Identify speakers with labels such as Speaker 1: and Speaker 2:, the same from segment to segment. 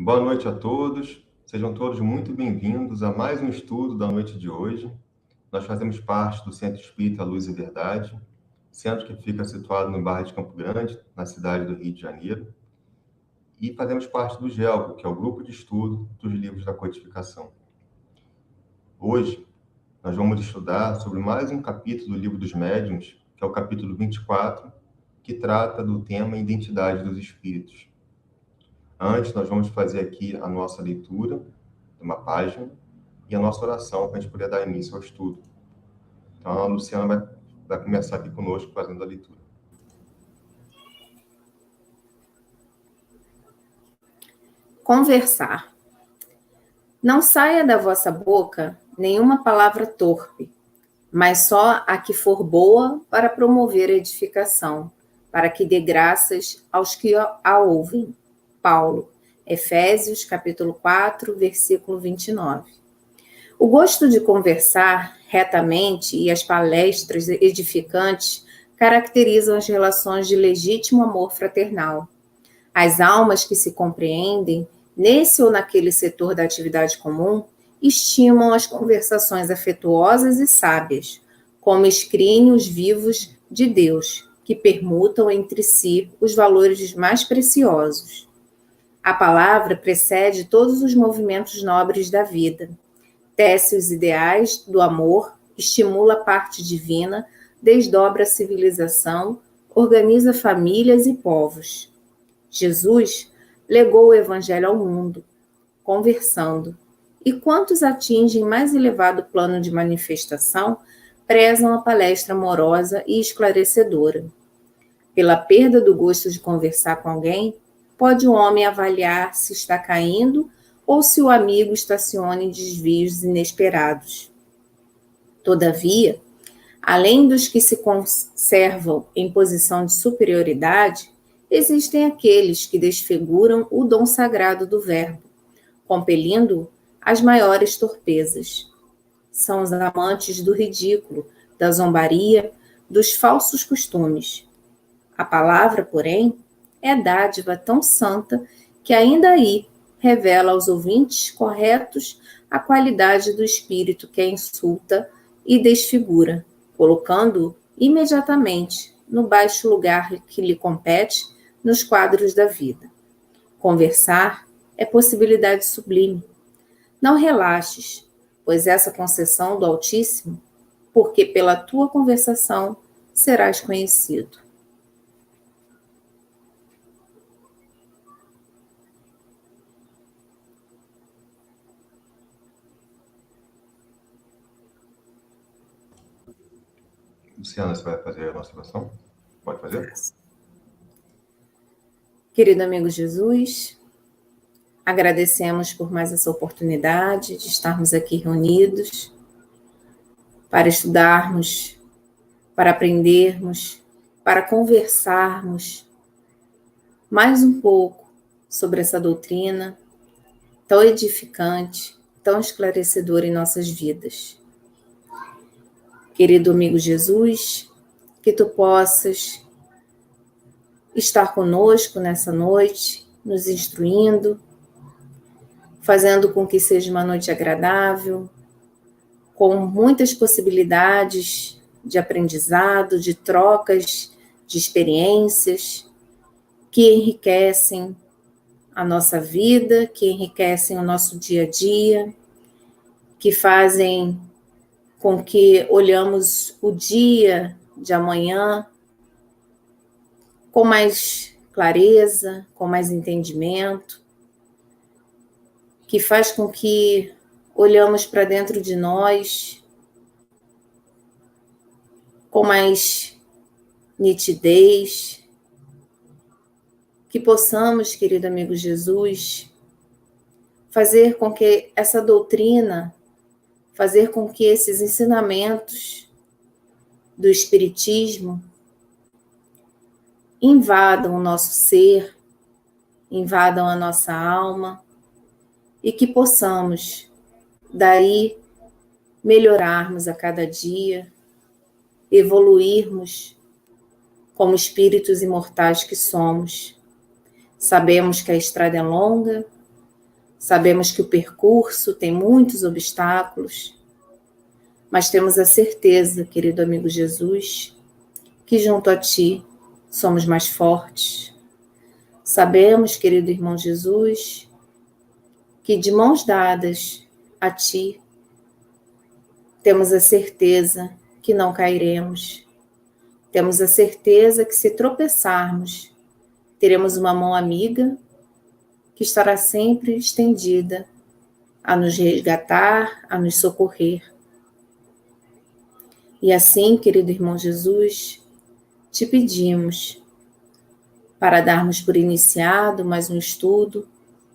Speaker 1: Boa noite a todos. Sejam todos muito bem-vindos a mais um estudo da noite de hoje. Nós fazemos parte do Centro Espírita Luz e Verdade, centro que fica situado no bairro de Campo Grande, na cidade do Rio de Janeiro. E fazemos parte do GELCO, que é o Grupo de Estudo dos Livros da Codificação. Hoje, nós vamos estudar sobre mais um capítulo do Livro dos Médiuns, que é o capítulo 24, que trata do tema Identidade dos Espíritos. Antes, nós vamos fazer aqui a nossa leitura de uma página e a nossa oração para a gente poder dar início ao estudo. Então, a Luciana vai começar aqui conosco fazendo a leitura.
Speaker 2: Conversar. Não saia da vossa boca nenhuma palavra torpe, mas só a que for boa para promover a edificação, para que dê graças aos que a ouvem. Paulo, Efésios, capítulo 4, versículo 29. O gosto de conversar retamente e as palestras edificantes caracterizam as relações de legítimo amor fraternal. As almas que se compreendem, nesse ou naquele setor da atividade comum, estimam as conversações afetuosas e sábias, como escrínios vivos de Deus, que permutam entre si os valores mais preciosos. A palavra precede todos os movimentos nobres da vida. Tece os ideais do amor, estimula a parte divina, desdobra a civilização, organiza famílias e povos. Jesus legou o Evangelho ao mundo, conversando. E quantos atingem mais elevado plano de manifestação, prezam a palestra amorosa e esclarecedora. Pela perda do gosto de conversar com alguém, pode o homem avaliar se está caindo ou se o amigo estaciona em desvios inesperados. Todavia, além dos que se conservam em posição de superioridade, existem aqueles que desfiguram o dom sagrado do verbo, compelindo-o às maiores torpezas. São os amantes do ridículo, da zombaria, dos falsos costumes. A palavra, porém, é dádiva tão santa que ainda aí revela aos ouvintes corretos a qualidade do espírito que a insulta e desfigura, colocando-o imediatamente no baixo lugar que lhe compete nos quadros da vida. Conversar é possibilidade sublime. Não relaxes, pois essa concessão do Altíssimo, porque pela tua conversação serás conhecido.
Speaker 1: Luciana, você vai fazer a nossa oração? Pode fazer?
Speaker 2: Querido amigo Jesus, agradecemos por mais essa oportunidade de estarmos aqui reunidos para estudarmos, para aprendermos, para conversarmos mais um pouco sobre essa doutrina tão edificante, tão esclarecedora em nossas vidas. Querido amigo Jesus, que tu possas estar conosco nessa noite, nos instruindo, fazendo com que seja uma noite agradável, com muitas possibilidades de aprendizado, de trocas de experiências que enriquecem a nossa vida, que enriquecem o nosso dia a dia, que fazem com que olhamos o dia de amanhã com mais clareza, com mais entendimento, que faz com que olhamos para dentro de nós com mais nitidez, que possamos, querido amigo Jesus, fazer com que essa doutrina, fazer com que esses ensinamentos do Espiritismo invadam o nosso ser, invadam a nossa alma e que possamos, daí, melhorarmos a cada dia, evoluirmos como espíritos imortais que somos. Sabemos que a estrada é longa, Sabemos que o percurso tem muitos obstáculos, mas temos a certeza, querido amigo Jesus, que junto a Ti somos mais fortes. Sabemos, querido irmão Jesus, que de mãos dadas a Ti, temos a certeza que não cairemos. Temos a certeza que se tropeçarmos, teremos uma mão amiga que estará sempre estendida a nos resgatar, a nos socorrer. E assim, querido irmão Jesus, te pedimos para darmos por iniciado mais um estudo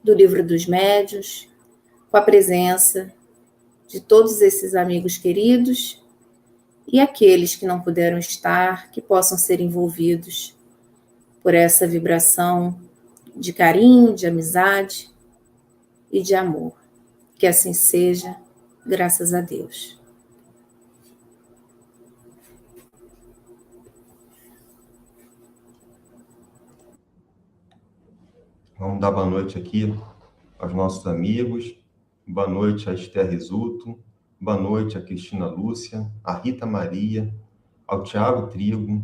Speaker 2: do Livro dos Médiuns, com a presença de todos esses amigos queridos e aqueles que não puderam estar, que possam ser envolvidos por essa vibração de carinho, de amizade e de amor. Que assim seja, graças a Deus.
Speaker 1: Vamos dar boa noite aqui aos nossos amigos. Boa noite a Esther Risuto. Boa noite a Cristina Lúcia, a Rita Maria, ao Tiago Trigo,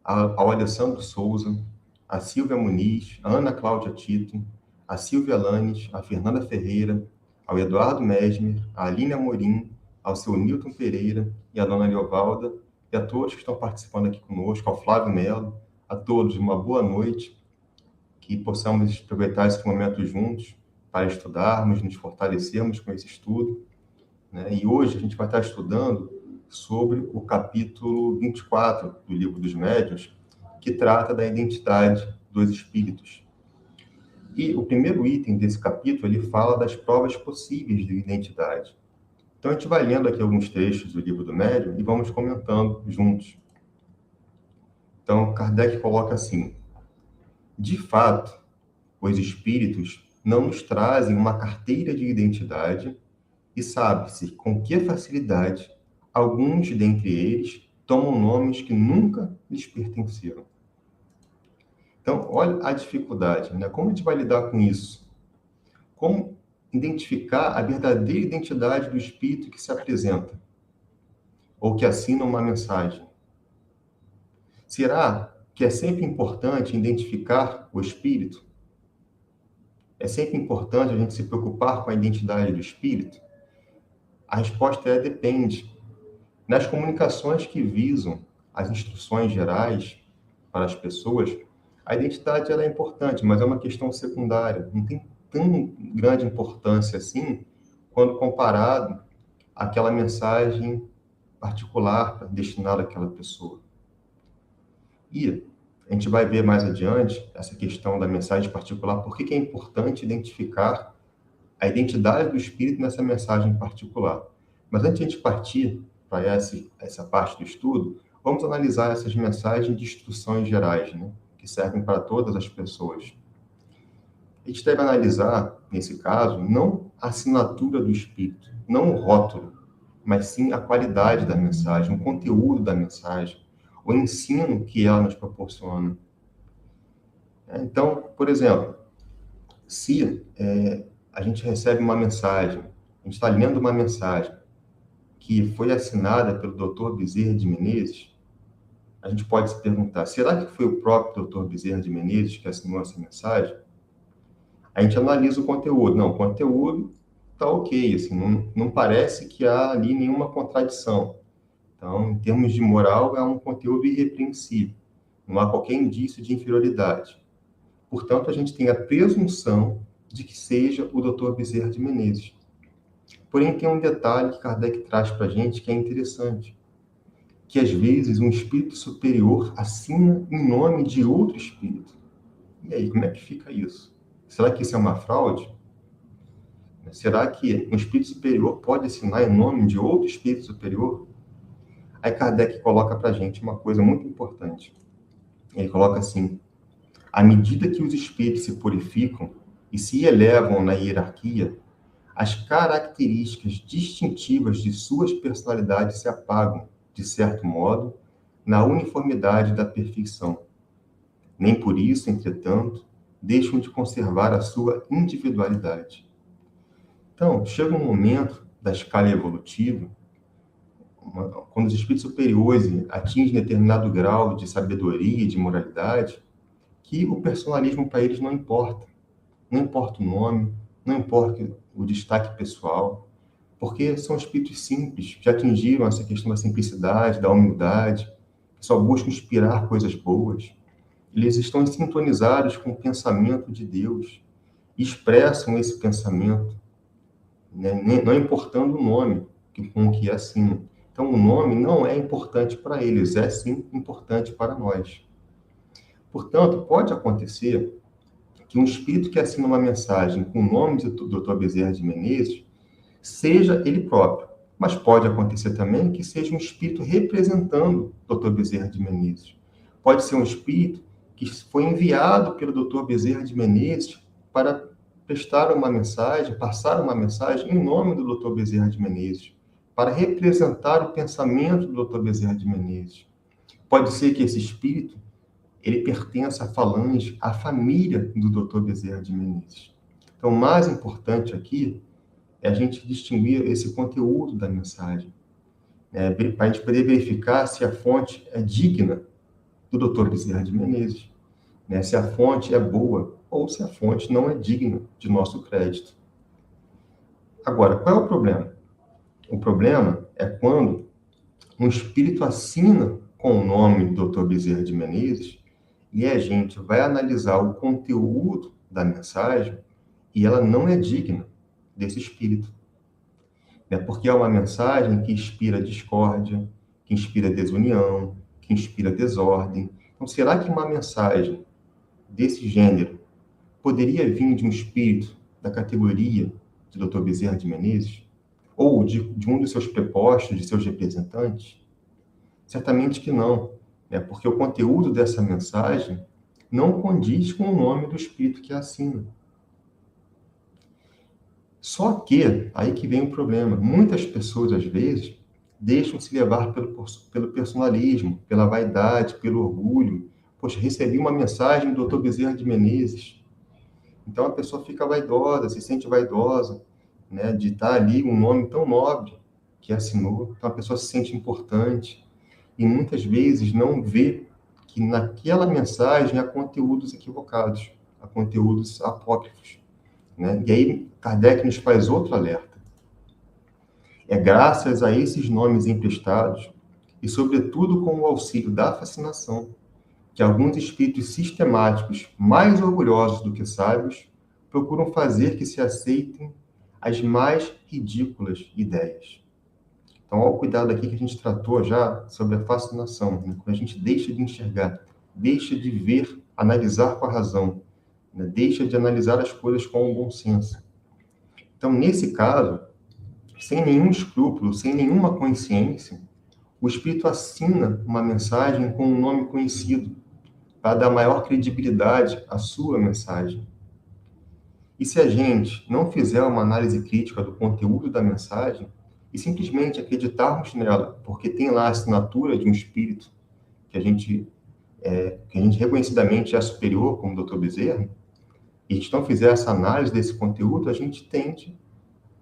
Speaker 1: ao Alessandro Souza, a Silvia Muniz, a Ana Cláudia Tito, a Silvia Lanes, a Fernanda Ferreira, ao Eduardo Mesmer, a Aline Amorim, ao seu Nilton Pereira e a dona Leovalda, e a todos que estão participando aqui conosco, ao Flávio Melo, a todos uma boa noite, que possamos aproveitar esse momento juntos para estudarmos, nos fortalecermos com esse estudo, né? E hoje a gente vai estar estudando sobre o capítulo 24 do Livro dos Médiuns, que trata da identidade dos espíritos. E o primeiro item desse capítulo, ele fala das provas possíveis de identidade. Então, a gente vai lendo aqui alguns trechos do Livro do Médium e vamos comentando juntos. Então, Kardec coloca assim: de fato, os espíritos não nos trazem uma carteira de identidade e sabe-se com que facilidade alguns dentre eles tomam nomes que nunca lhes pertenceram. Então, olha a dificuldade, né? Como a gente vai lidar com isso? Como identificar a verdadeira identidade do espírito que se apresenta ou que assina uma mensagem? Será que é sempre importante identificar o espírito? É sempre importante a gente se preocupar com a identidade do espírito? A resposta é depende. Nas comunicações que visam as instruções gerais para as pessoas, a identidade ela é importante, mas é uma questão secundária. Não tem tão grande importância assim quando comparado àquela mensagem particular destinada àquela pessoa. E a gente vai ver mais adiante essa questão da mensagem particular, por que é importante identificar a identidade do espírito nessa mensagem particular. Mas antes de a gente partir para essa parte do estudo, vamos analisar essas mensagens de instruções gerais, né, que servem para todas as pessoas. A gente deve analisar, nesse caso, não a assinatura do espírito, não o rótulo, mas sim a qualidade da mensagem, o conteúdo da mensagem, o ensino que ela nos proporciona. Então, por exemplo, se a gente recebe uma mensagem, a gente está lendo uma mensagem que foi assinada pelo Dr. Bezerra de Menezes, a gente pode se perguntar, será que foi o próprio Dr. Bezerra de Menezes que assinou essa mensagem? A gente analisa o conteúdo. Não, o conteúdo está ok, assim, não parece que há ali nenhuma contradição. Então, em termos de moral, é um conteúdo irrepreensível. Não há qualquer indício de inferioridade. Portanto, a gente tem a presunção de que seja o Dr. Bezerra de Menezes. Porém, tem um detalhe que Kardec traz para a gente que é interessante, que às vezes um espírito superior assina em nome de outro espírito. E aí, como é que fica isso? Será que isso é uma fraude? Será que um espírito superior pode assinar em nome de outro espírito superior? Aí Kardec coloca para a gente uma coisa muito importante. Ele coloca assim: à medida que os espíritos se purificam e se elevam na hierarquia, as características distintivas de suas personalidades se apagam, de certo modo, na uniformidade da perfeição. Nem por isso, entretanto, deixam de conservar a sua individualidade. Então, chega um momento da escala evolutiva, quando os espíritos superiores atingem determinado grau de sabedoria e de moralidade, que o personalismo para eles não importa. Não importa o nome, não importa o destaque pessoal, porque são espíritos simples, que já atingiram essa questão da simplicidade, da humildade, que só buscam inspirar coisas boas. Eles estão sintonizados com o pensamento de Deus, expressam esse pensamento, né? Não importando o nome com que assinam. Então, o nome não é importante para eles, é sim importante para nós. Portanto, pode acontecer que um espírito que assina uma mensagem com o nome do Dr. Bezerra de Menezes seja ele próprio, mas pode acontecer também que seja um espírito representando o Dr. Bezerra de Menezes. Pode ser um espírito que foi enviado pelo Dr. Bezerra de Menezes para prestar uma mensagem, passar uma mensagem em nome do Dr. Bezerra de Menezes, para representar o pensamento do Dr. Bezerra de Menezes. Pode ser que esse espírito ele pertence à falange, à família do Dr. Bezerra de Menezes. Então, o mais importante aqui é a gente distinguir esse conteúdo da mensagem, para a gente poder verificar se a fonte é digna do Dr. Bezerra de Menezes, se a fonte é boa ou se a fonte não é digna de nosso crédito. Agora, qual é o problema? O problema é quando um espírito assina com o nome do Dr. Bezerra de Menezes e a gente vai analisar o conteúdo da mensagem e ela não é digna desse espírito. Porque é uma mensagem que inspira discórdia, que inspira desunião, que inspira desordem. Então, será que uma mensagem desse gênero poderia vir de um espírito da categoria de Dr. Bezerra de Menezes? Ou de um dos seus prepostos, de seus representantes? Certamente que não, porque o conteúdo dessa mensagem não condiz com o nome do espírito que a assina. Só que, aí que vem o problema, muitas pessoas, às vezes, deixam-se levar pelo personalismo, pela vaidade, pelo orgulho. Poxa, recebi uma mensagem do Dr. Bezerra de Menezes. Então, a pessoa fica vaidosa, se sente vaidosa, de estar ali um nome tão nobre que assinou. Então, a pessoa se sente importante e muitas vezes não vê que naquela mensagem há conteúdos equivocados, há conteúdos apócrifos. E aí, Kardec nos faz outro alerta. É graças a esses nomes emprestados e, sobretudo, com o auxílio da fascinação, que alguns espíritos sistemáticos, mais orgulhosos do que sábios, procuram fazer que se aceitem as mais ridículas ideias. Então, olha o cuidado aqui que a gente tratou já sobre a fascinação, quando a gente deixa de enxergar, deixa de ver, analisar com a razão, deixa de analisar as coisas com o bom senso. Então, nesse caso, sem nenhum escrúpulo, sem nenhuma consciência, o espírito assina uma mensagem com um nome conhecido, para dar maior credibilidade à sua mensagem. E se a gente não fizer uma análise crítica do conteúdo da mensagem e simplesmente acreditarmos nela, porque tem lá a assinatura de um espírito que a gente reconhecidamente é superior, como o Dr. Bezerra, e a gente não fizer essa análise desse conteúdo, a gente tende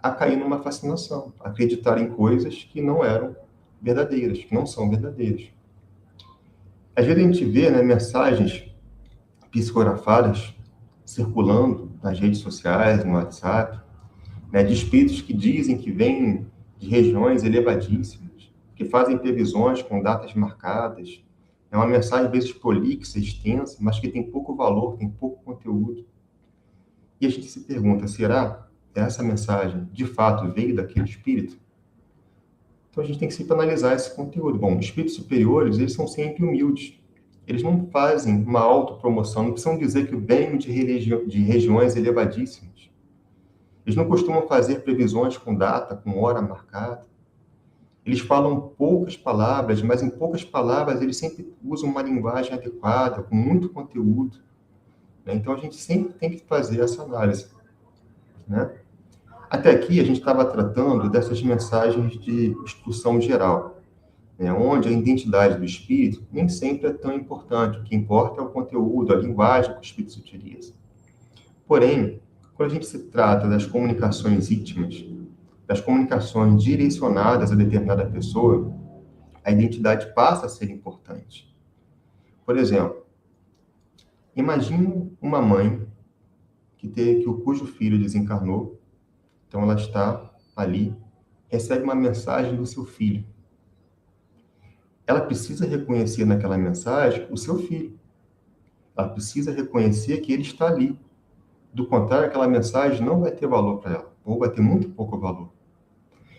Speaker 1: a cair numa fascinação, a acreditar em coisas que não eram verdadeiras, que não são verdadeiras. Às vezes a gente vê mensagens psicografadas circulando nas redes sociais, no WhatsApp, de espíritos que dizem que vêm de regiões elevadíssimas, que fazem previsões com datas marcadas. É uma mensagem, às vezes, prolixa, extensa, mas que tem pouco valor, tem pouco conteúdo. E a gente se pergunta, será que essa mensagem, de fato, veio daquele espírito? Então, a gente tem que sempre analisar esse conteúdo. Bom, espíritos superiores, eles são sempre humildes. Eles não fazem uma autopromoção, não precisam dizer que venho de regiões elevadíssimas. Eles não costumam fazer previsões com data, com hora marcada. Eles falam poucas palavras, mas em poucas palavras eles sempre usam uma linguagem adequada, com muito conteúdo. Então, a gente sempre tem que fazer essa análise. Até aqui, a gente estava tratando dessas mensagens de instrução geral, onde a identidade do espírito nem sempre é tão importante. O que importa é o conteúdo, a linguagem que o espírito se utiliza. Porém, quando a gente se trata das comunicações íntimas, das comunicações direcionadas a determinada pessoa, a identidade passa a ser importante. Por exemplo, imagine uma mãe cujo filho desencarnou, então ela está ali, recebe uma mensagem do seu filho. Ela precisa reconhecer naquela mensagem o seu filho. Ela precisa reconhecer que ele está ali. Do contrário, aquela mensagem não vai ter valor para ela, ou vai ter muito pouco valor.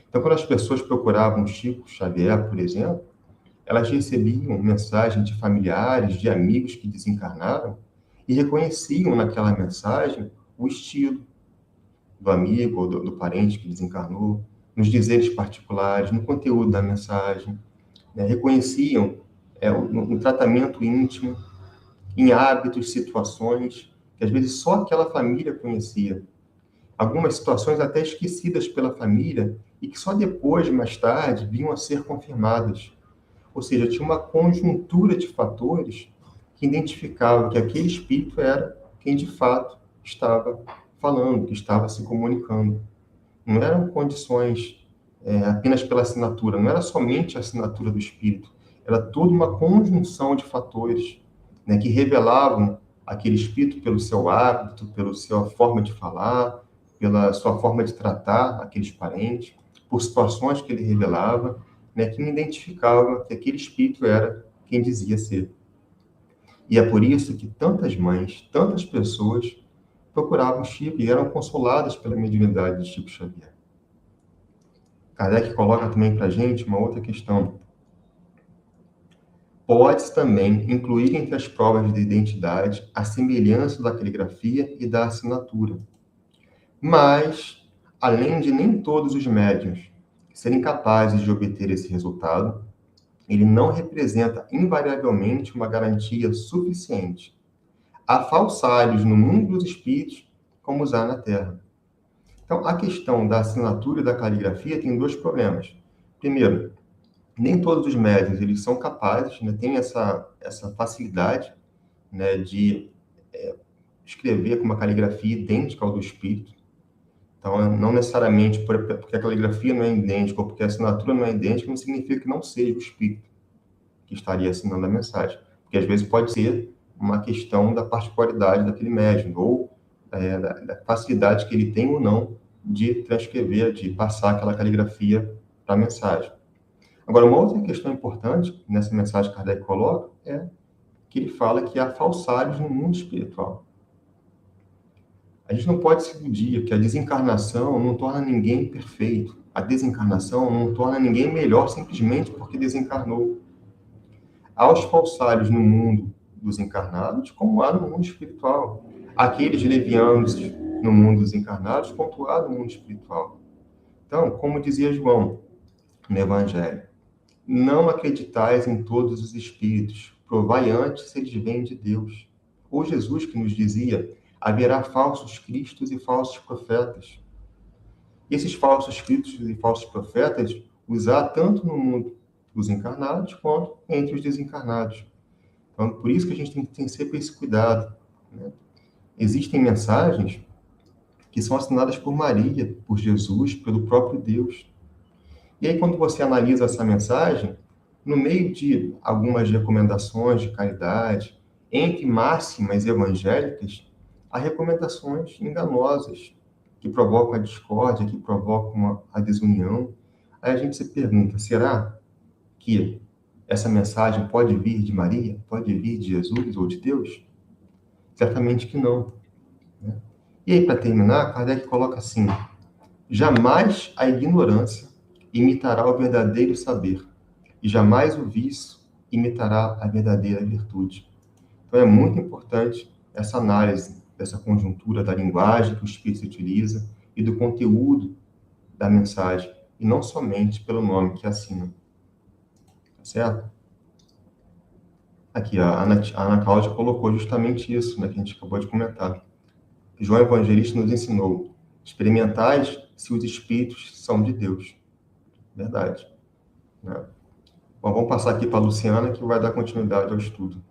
Speaker 1: Então, quando as pessoas procuravam Chico Xavier, por exemplo, elas recebiam mensagens de familiares, de amigos que desencarnaram e reconheciam naquela mensagem o estilo do amigo ou do parente que desencarnou, nos dizeres particulares, no conteúdo da mensagem, né? Reconheciam no tratamento íntimo, em hábitos, situações que às vezes só aquela família conhecia. Algumas situações até esquecidas pela família e que só depois, mais tarde, vinham a ser confirmadas. Ou seja, tinha uma conjuntura de fatores que identificavam que aquele espírito era quem de fato estava falando, que estava se comunicando. Não eram condições apenas pela assinatura, não era somente a assinatura do espírito, era toda uma conjunção de fatores, né, que revelavam aquele espírito pelo seu hábito, pela sua forma de falar, pela sua forma de tratar aqueles parentes, por situações que ele revelava, né, que identificava que aquele espírito era quem dizia ser. E é por isso que tantas mães, tantas pessoas procuravam Chico e eram consoladas pela mediunidade de Chico Xavier. Kardec coloca também para a gente uma outra questão. Pode-se também incluir entre as provas de identidade a semelhança da caligrafia e da assinatura. Mas, além de nem todos os médiuns serem capazes de obter esse resultado, ele não representa invariavelmente uma garantia suficiente. Há falsários no mundo dos espíritos, como os há na Terra. Então, a questão da assinatura e da caligrafia tem dois problemas. Primeiro, nem todos os médiuns eles são capazes, né, têm essa facilidade, né, de escrever com uma caligrafia idêntica ao do espírito. Então, não necessariamente porque a caligrafia não é idêntica ou porque a assinatura não é idêntica, não significa que não seja o espírito que estaria assinando a mensagem. Porque, às vezes, pode ser uma questão da particularidade daquele médium, ou da facilidade que ele tem ou não de transcrever, de passar aquela caligrafia para a mensagem. Agora, uma outra questão importante nessa mensagem que Kardec coloca é que ele fala que há falsários no mundo espiritual. A gente não pode se iludir que a desencarnação não torna ninguém perfeito. A desencarnação não torna ninguém melhor simplesmente porque desencarnou. Há os falsários no mundo dos encarnados, como há no mundo espiritual. Aqueles levianos no mundo dos encarnados, quanto há no mundo espiritual. Então, como dizia João no Evangelho, não acreditais em todos os espíritos, provai antes se eles vêm de Deus. Ou Jesus que nos dizia, haverá falsos cristos e falsos profetas. Esses falsos cristos e falsos profetas os há tanto no mundo dos encarnados quanto entre os desencarnados. Então, por isso que a gente tem que ter sempre esse cuidado, né? Existem mensagens que são assinadas por Maria, por Jesus, pelo próprio Deus. E aí, quando você analisa essa mensagem, no meio de algumas recomendações de caridade, entre máximas evangélicas, há recomendações enganosas, que provocam a discórdia, que provocam a desunião. Aí a gente se pergunta, será que essa mensagem pode vir de Maria? Pode vir de Jesus ou de Deus? Certamente que não, né? E aí, para terminar, Kardec coloca assim, jamais a ignorância imitará o verdadeiro saber, e jamais o vício imitará a verdadeira virtude. Então, é muito importante essa análise dessa conjuntura da linguagem que o Espírito utiliza e do conteúdo da mensagem, e não somente pelo nome que assina. Tá certo? Aqui, a Ana Cláudia colocou justamente isso, né, que a gente acabou de comentar. João Evangelista nos ensinou, experimentais se os espíritos são de Deus. Verdade, né? Bom, vamos passar aqui para a Luciana, que vai dar continuidade ao estudo.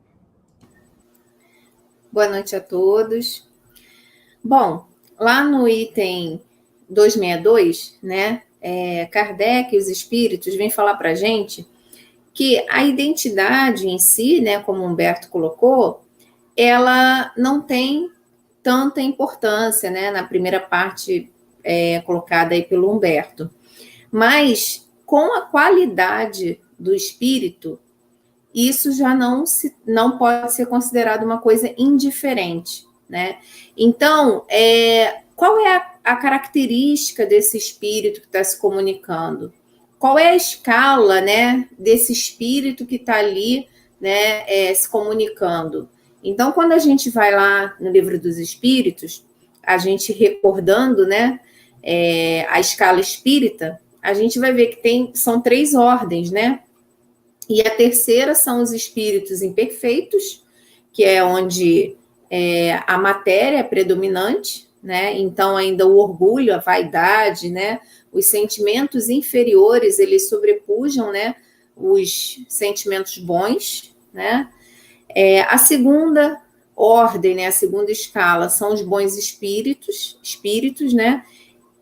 Speaker 2: Boa noite a todos. Bom, lá no item 262, né, Kardec e os espíritos vêm falar para a gente que a identidade em si, né, como Humberto colocou, ela não tem tanta importância, né, na primeira parte colocada aí pelo Humberto. Mas, com a qualidade do espírito, isso já não pode ser considerado uma coisa indiferente, né? Então, qual é a característica desse espírito que está se comunicando? Qual é a escala, né, desse espírito que está ali, né, se comunicando? Então, quando a gente vai lá no Livro dos Espíritos, a gente recordando, né, a escala espírita, a gente vai ver que são 3 ordens, né? E a terceira são os espíritos imperfeitos, que é onde a matéria é predominante, né? Então, ainda o orgulho, a vaidade, né? Os sentimentos inferiores, eles sobrepujam, né, os sentimentos bons, né? A segunda ordem, né, a segunda escala, são os bons espíritos, né?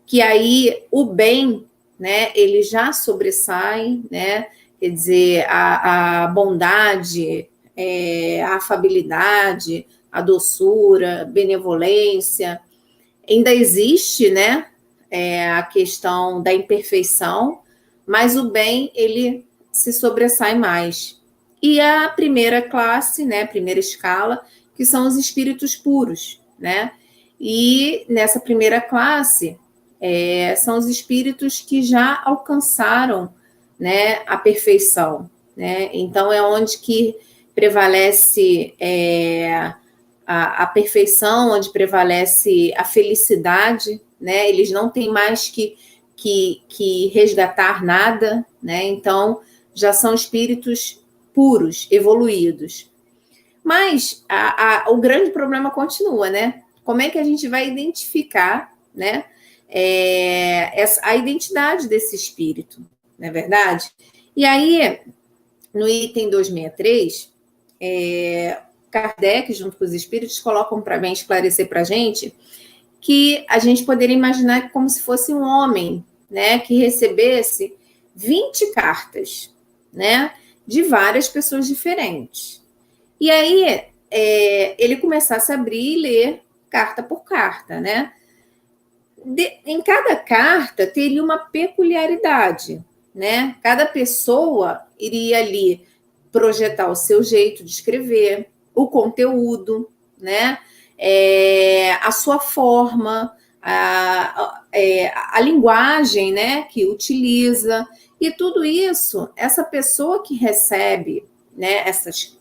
Speaker 2: Que aí o bem, né, ele já sobressai, né? Quer dizer, a bondade, a afabilidade, a doçura, a benevolência. Ainda existe, né, a questão da imperfeição, mas o bem, ele se sobressai mais. E a primeira classe, né, a primeira escala, que são os espíritos puros, né? E nessa primeira classe, são os espíritos que já alcançaram, né, a perfeição, né? Então é onde que prevalece a perfeição, onde prevalece a felicidade, né? Eles não têm mais que resgatar nada, né? Então já são espíritos puros, evoluídos. Mas o grande problema continua, né? Como é que a gente vai identificar, né, a identidade desse espírito? Não é verdade? E aí, no item 263, Kardec, junto com os espíritos, colocam para bem esclarecer para a gente que a gente poderia imaginar como se fosse um homem, né, que recebesse 20 cartas, né, de várias pessoas diferentes. E aí, ele começasse a abrir e ler carta por carta, né? Em cada carta teria uma peculiaridade, né? Cada pessoa iria ali projetar o seu jeito de escrever, o conteúdo, né? A sua forma, a linguagem, né, que utiliza, e tudo isso, essa pessoa que recebe, né,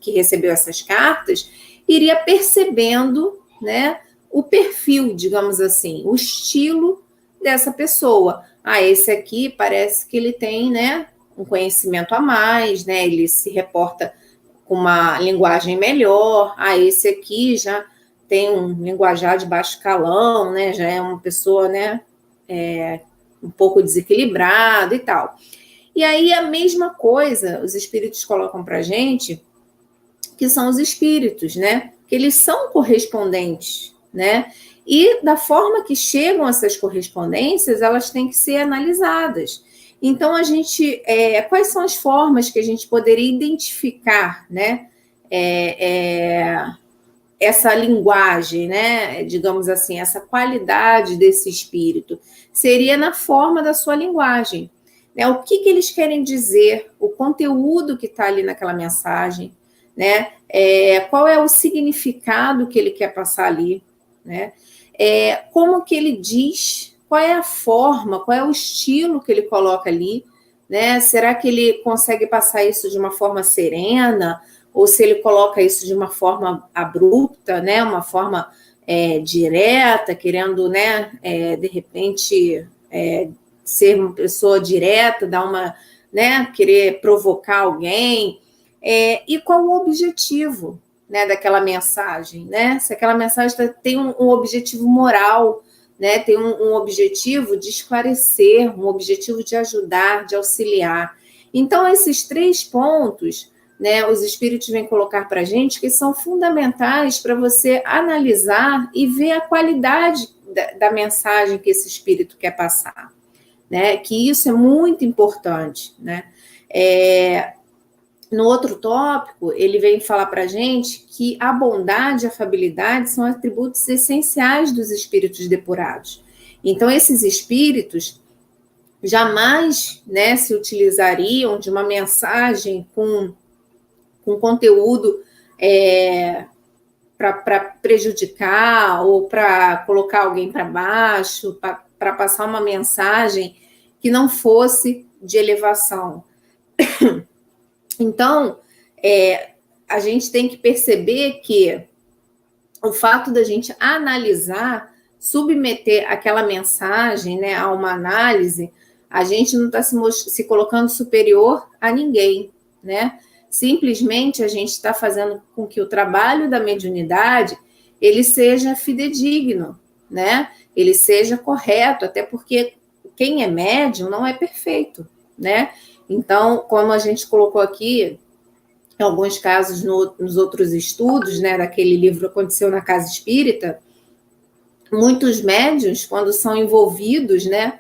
Speaker 2: que recebeu essas cartas, iria percebendo, né, o perfil, digamos assim, o estilo dessa pessoa. Esse aqui parece que ele tem, né, um conhecimento a mais, né, ele se reporta com uma linguagem melhor. Esse aqui já tem um linguajar de baixo calão, né, já é uma pessoa, né, um pouco desequilibrada e tal. E aí a mesma coisa, os espíritos colocam para a gente, que são os espíritos, né, que eles são correspondentes, né, e da forma que chegam essas correspondências, elas têm que ser analisadas. Então, a gente, quais são as formas que a gente poderia identificar, né, essa linguagem, né, digamos assim, essa qualidade desse espírito? Seria na forma da sua linguagem, né? O que eles querem dizer, o conteúdo que está ali naquela mensagem, né? Qual é o significado que ele quer passar ali, né? Como que ele diz, qual é a forma, qual é o estilo que ele coloca ali, né? Será que ele consegue passar isso de uma forma serena, ou se ele coloca isso de uma forma abrupta, né? Uma forma direta, querendo, né, de repente, ser uma pessoa direta, dar uma, né, querer provocar alguém, e qual o objetivo, né, daquela mensagem, né? Se aquela mensagem tem um objetivo moral, né, tem um objetivo de esclarecer, um objetivo de ajudar, de auxiliar. Então, esses 3 pontos, né, os espíritos vêm colocar para a gente, que são fundamentais para você analisar e ver a qualidade da mensagem que esse espírito quer passar, né? Que isso é muito importante, né? No outro tópico, ele vem falar para a gente que a bondade e a afabilidade são atributos essenciais dos espíritos depurados. Então, esses espíritos jamais, né, se utilizariam de uma mensagem com conteúdo para prejudicar ou para colocar alguém para baixo, para passar uma mensagem que não fosse de elevação. Então, a gente tem que perceber que o fato da gente analisar, submeter aquela mensagem, né, a uma análise, a gente não está se colocando superior a ninguém, né? Simplesmente a gente está fazendo com que o trabalho da mediunidade ele seja fidedigno, né? Ele seja correto, até porque quem é médium não é perfeito, né? Então, como a gente colocou aqui, em alguns casos nos outros estudos, né, daquele livro Aconteceu na Casa Espírita, muitos médiuns, quando são envolvidos, né,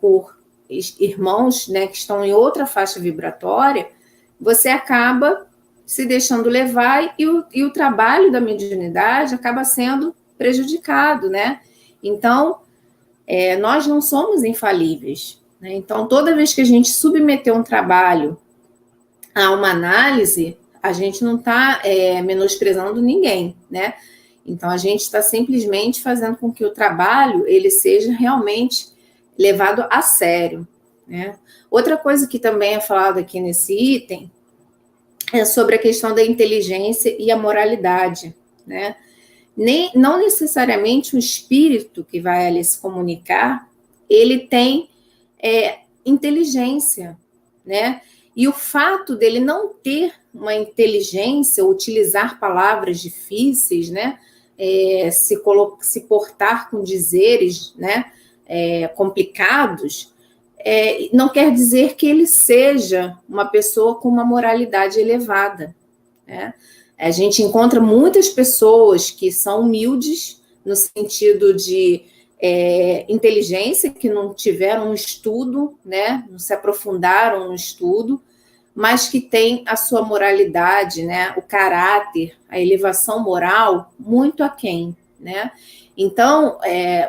Speaker 2: por irmãos, né, que estão em outra faixa vibratória, você acaba se deixando levar e o trabalho da mediunidade acaba sendo prejudicado, né? Então, nós não somos infalíveis, né? Então, toda vez que a gente submeter um trabalho a uma análise, a gente não está menosprezando ninguém, né? Então, a gente está simplesmente fazendo com que o trabalho ele seja realmente levado a sério, né? Outra coisa que também é falado aqui nesse item é sobre a questão da inteligência e a moralidade, né? Não necessariamente o espírito que vai ali se comunicar, ele tem inteligência, né? E o fato dele não ter uma inteligência, utilizar palavras difíceis, né? Se portar com dizeres, né? Complicados, não quer dizer que ele seja uma pessoa com uma moralidade elevada, né? A gente encontra muitas pessoas que são humildes no sentido de inteligência, que não tiveram um estudo, né? Não se aprofundaram no estudo, mas que têm a sua moralidade, né? O caráter, a elevação moral muito aquém, né? Então,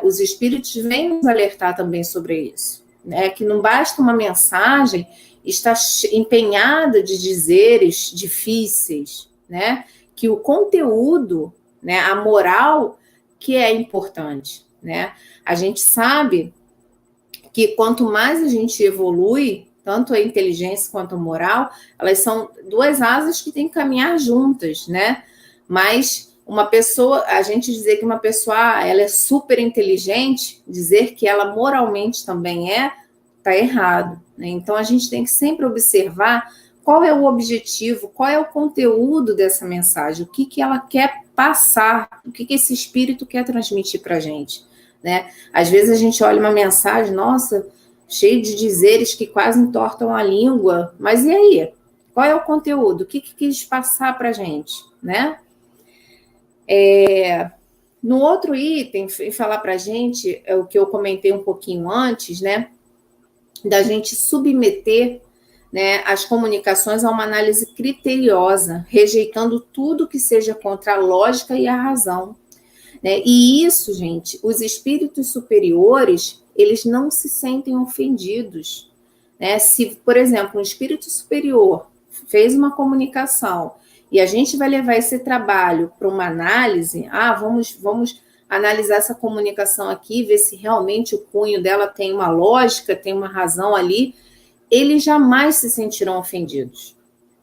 Speaker 2: os espíritos vêm nos alertar também sobre isso, né? Que não basta uma mensagem estar empenhada de dizeres difíceis, né? Que o conteúdo, né? A moral que é importante, né? A gente sabe que quanto mais a gente evolui, tanto a inteligência quanto a moral, elas são duas asas que têm que caminhar juntas, né? Mas uma pessoa, a gente dizer que uma pessoa ela é super inteligente, dizer que ela moralmente também está errado, né? Então a gente tem que sempre observar qual é o objetivo, qual é o conteúdo dessa mensagem, o que ela quer passar, o que esse espírito quer transmitir para a gente, né? Às vezes a gente olha uma mensagem, nossa, cheio de dizeres que quase entortam a língua, mas e aí? Qual é o conteúdo? O que quis passar para a gente, né? No outro item, falar para a gente, o que eu comentei um pouquinho antes, né? Da gente submeter, né, as comunicações a uma análise criteriosa, rejeitando tudo que seja contra a lógica e a razão, né? E isso, gente, os espíritos superiores, eles não se sentem ofendidos, né? Se, por exemplo, um espírito superior fez uma comunicação e a gente vai levar esse trabalho para uma análise, vamos analisar essa comunicação aqui, ver se realmente o cunho dela tem uma lógica, tem uma razão ali, eles jamais se sentirão ofendidos,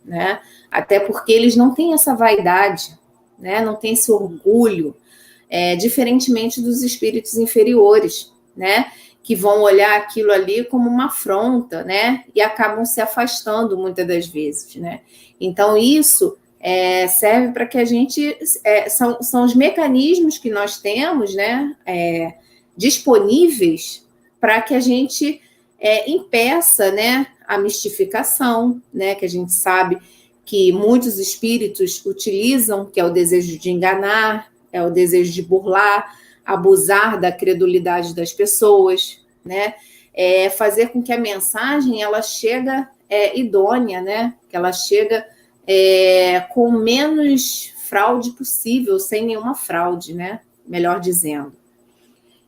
Speaker 2: né? Até porque eles não têm essa vaidade, né? Não têm esse orgulho, diferentemente dos espíritos inferiores, né? Que vão olhar aquilo ali como uma afronta, né? E acabam se afastando muitas das vezes, né? Então, isso serve para que a gente... são os mecanismos que nós temos, né? Disponíveis para que a gente impeça, né? A mistificação, né? Que a gente sabe que muitos espíritos utilizam, que é o desejo de enganar, é o desejo de burlar, abusar da credulidade das pessoas, né? Fazer com que a mensagem ela chega idônea, né? Que ela chega com menos fraude possível, sem nenhuma fraude, né? Melhor dizendo.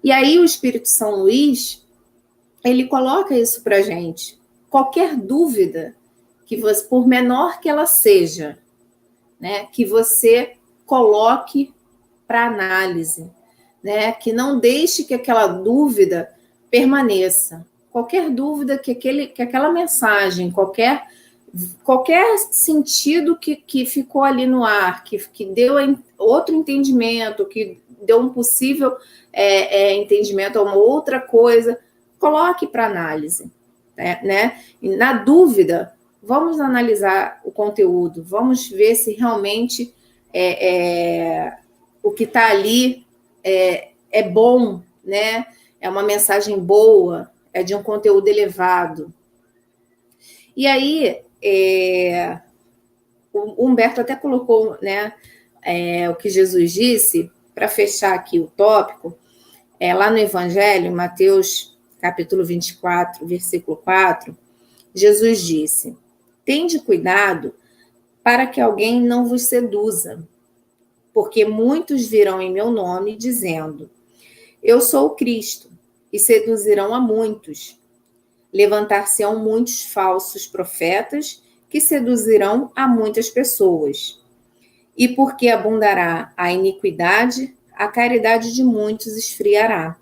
Speaker 2: E aí o Espírito São Luís, ele coloca isso para a gente. Qualquer dúvida, que você, por menor que ela seja, né? Que você coloque para análise, né? Que não deixe que aquela dúvida permaneça. Qualquer dúvida que aquela mensagem, qualquer sentido que ficou ali no ar, que deu outro entendimento, que deu um possível entendimento a uma outra coisa, coloque para análise, né? E na dúvida, vamos analisar o conteúdo, vamos ver se realmente o que está ali é bom, né? É uma mensagem boa, é de um conteúdo elevado. E aí, o Humberto até colocou, né, o que Jesus disse, para fechar aqui o tópico, lá no Evangelho, Mateus capítulo 24, versículo 4, Jesus disse: tende cuidado para que alguém não vos seduza, porque muitos virão em meu nome dizendo: eu sou o Cristo, e seduzirão a muitos. Levantar-se-ão muitos falsos profetas que seduzirão a muitas pessoas. E porque abundará a iniquidade, a caridade de muitos esfriará.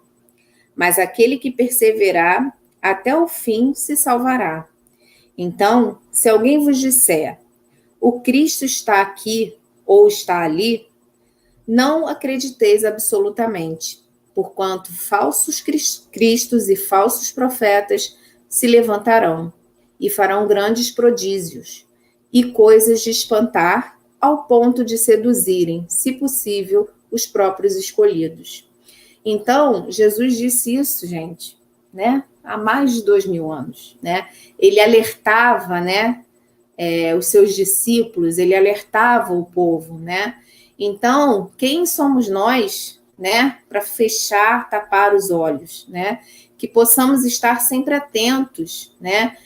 Speaker 2: Mas aquele que perseverar até o fim se salvará. Então, se alguém vos disser: o Cristo está aqui ou está ali, não acrediteis absolutamente, porquanto falsos cristos e falsos profetas se levantarão e farão grandes prodígios e coisas de espantar, ao ponto de seduzirem, se possível, os próprios escolhidos. Então, Jesus disse isso, gente, né? Há mais de 2000 anos, né? Ele alertava, né? Os seus discípulos, ele alertava o povo, né? Então, quem somos nós, né? Para fechar, tapar os olhos, né? Que possamos estar sempre atentos, né?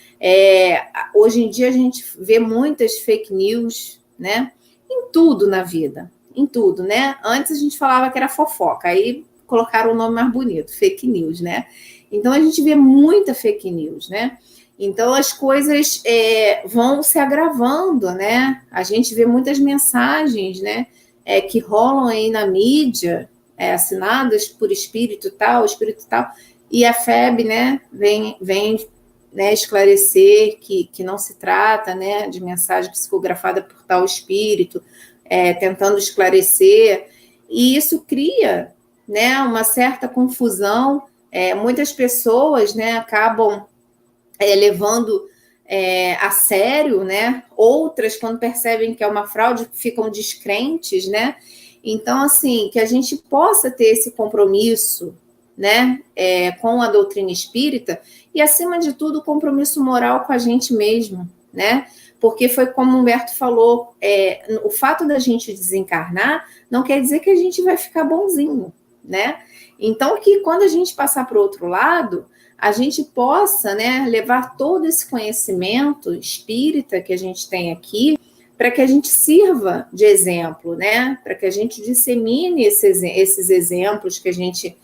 Speaker 2: Hoje em dia a gente vê muitas fake news, né? Em tudo na vida, em tudo, né? Antes a gente falava que era fofoca, aí colocaram o nome mais bonito, fake news, né? Então a gente vê muita fake news, né? Então as coisas vão se agravando, né? A gente vê muitas mensagens, né? Que rolam aí na mídia, assinadas por espírito tal, e a FEB, né? Vem né, esclarecer que não se trata, né, de mensagem psicografada por tal espírito, tentando esclarecer, e isso cria, né, uma certa confusão. Muitas pessoas, né, acabam levando a sério, né? Outras, quando percebem que é uma fraude, ficam descrentes, né? Então, assim, que a gente possa ter esse compromisso, né, com a doutrina espírita e, acima de tudo, o compromisso moral com a gente mesmo, né? Porque foi como o Humberto falou, o fato da gente desencarnar não quer dizer que a gente vai ficar bonzinho, né? Então, que quando a gente passar para o outro lado, a gente possa, né, levar todo esse conhecimento espírita que a gente tem aqui para que a gente sirva de exemplo, né? Para que a gente dissemine esses exemplos que a gente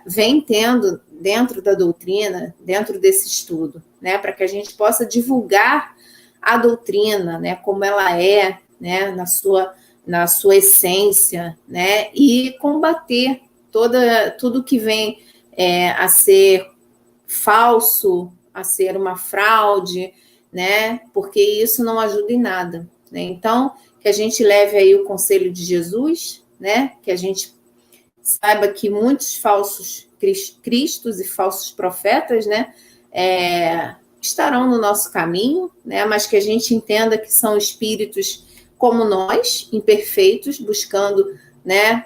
Speaker 2: vem tendo dentro da doutrina, dentro desse estudo, né? Para que a gente possa divulgar a doutrina, né? Como ela né? Na sua essência, né? E combater tudo que vem a ser falso, a ser uma fraude, né? Porque isso não ajuda em nada, né? Então, que a gente leve aí o conselho de Jesus, né? Que a gente saiba que muitos falsos cristos e falsos profetas, né? Estarão no nosso caminho, né? Mas que a gente entenda que são espíritos como nós, imperfeitos, buscando, né?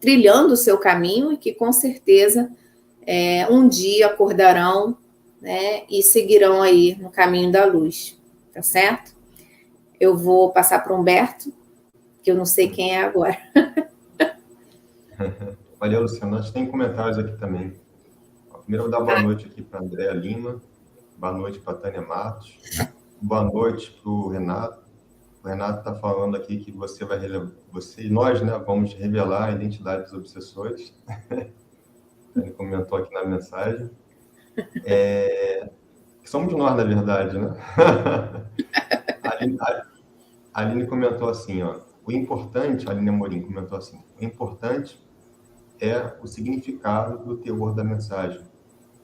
Speaker 2: Trilhando o seu caminho e que com certeza um dia acordarão, né, e seguirão aí no caminho da luz, tá certo? eu vou passar para o Humberto, que eu não sei quem é agora.
Speaker 1: Valeu, Luciana. Nós tem comentários aqui também. Primeiro, eu vou dar boa noite aqui para a Andréa Lima, boa noite para a Tânia Matos, boa noite para o Renato. O Renato está falando aqui que você e nós, né, vamos revelar a identidade dos obsessores. Ele comentou aqui na mensagem. Somos nós, na verdade, né? A Aline comentou assim, ó, o importante, a Aline Amorim comentou assim, o importante é o significado do teor da mensagem.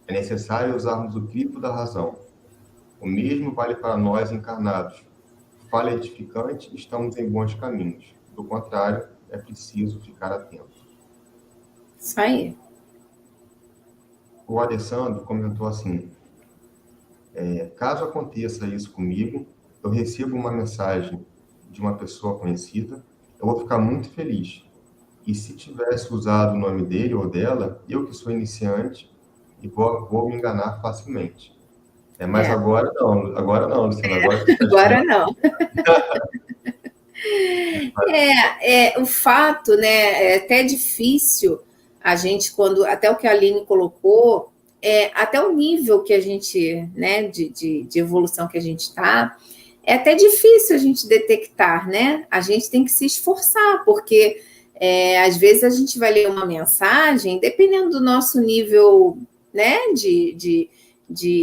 Speaker 1: É necessário usarmos o crivo da razão. O mesmo vale para nós encarnados. Fala edificante, estamos em bons caminhos. Do contrário, é preciso ficar atento.
Speaker 2: Isso aí.
Speaker 1: O Alessandro comentou assim, caso aconteça isso comigo, eu recebo uma mensagem de uma pessoa conhecida, eu vou ficar muito feliz. E se tivesse usado o nome dele ou dela, eu que sou iniciante, e vou me enganar facilmente. Mas agora não, Luciana.
Speaker 2: Agora não. O fato, né, é até difícil a gente, quando, até o que a Aline colocou, até o nível que a gente, né, de evolução que a gente está, é até difícil a gente detectar, né? A gente tem que se esforçar, porque às vezes a gente vai ler uma mensagem, dependendo do nosso nível, né, de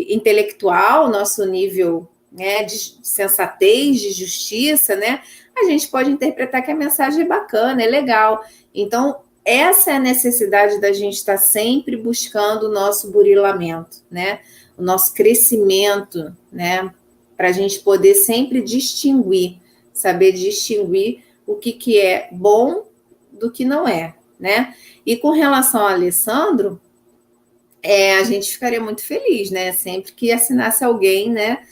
Speaker 2: intelectual, nosso nível, né, de sensatez, de justiça, né? A gente pode interpretar que a mensagem é bacana, é legal. Então, essa é a necessidade da gente estar sempre buscando o nosso burilamento, né? O nosso crescimento, né? Para a gente poder sempre distinguir, saber distinguir o que é bom do que não é, né? E com relação ao Alessandro, a gente ficaria muito feliz, né? Sempre que assinasse alguém, né?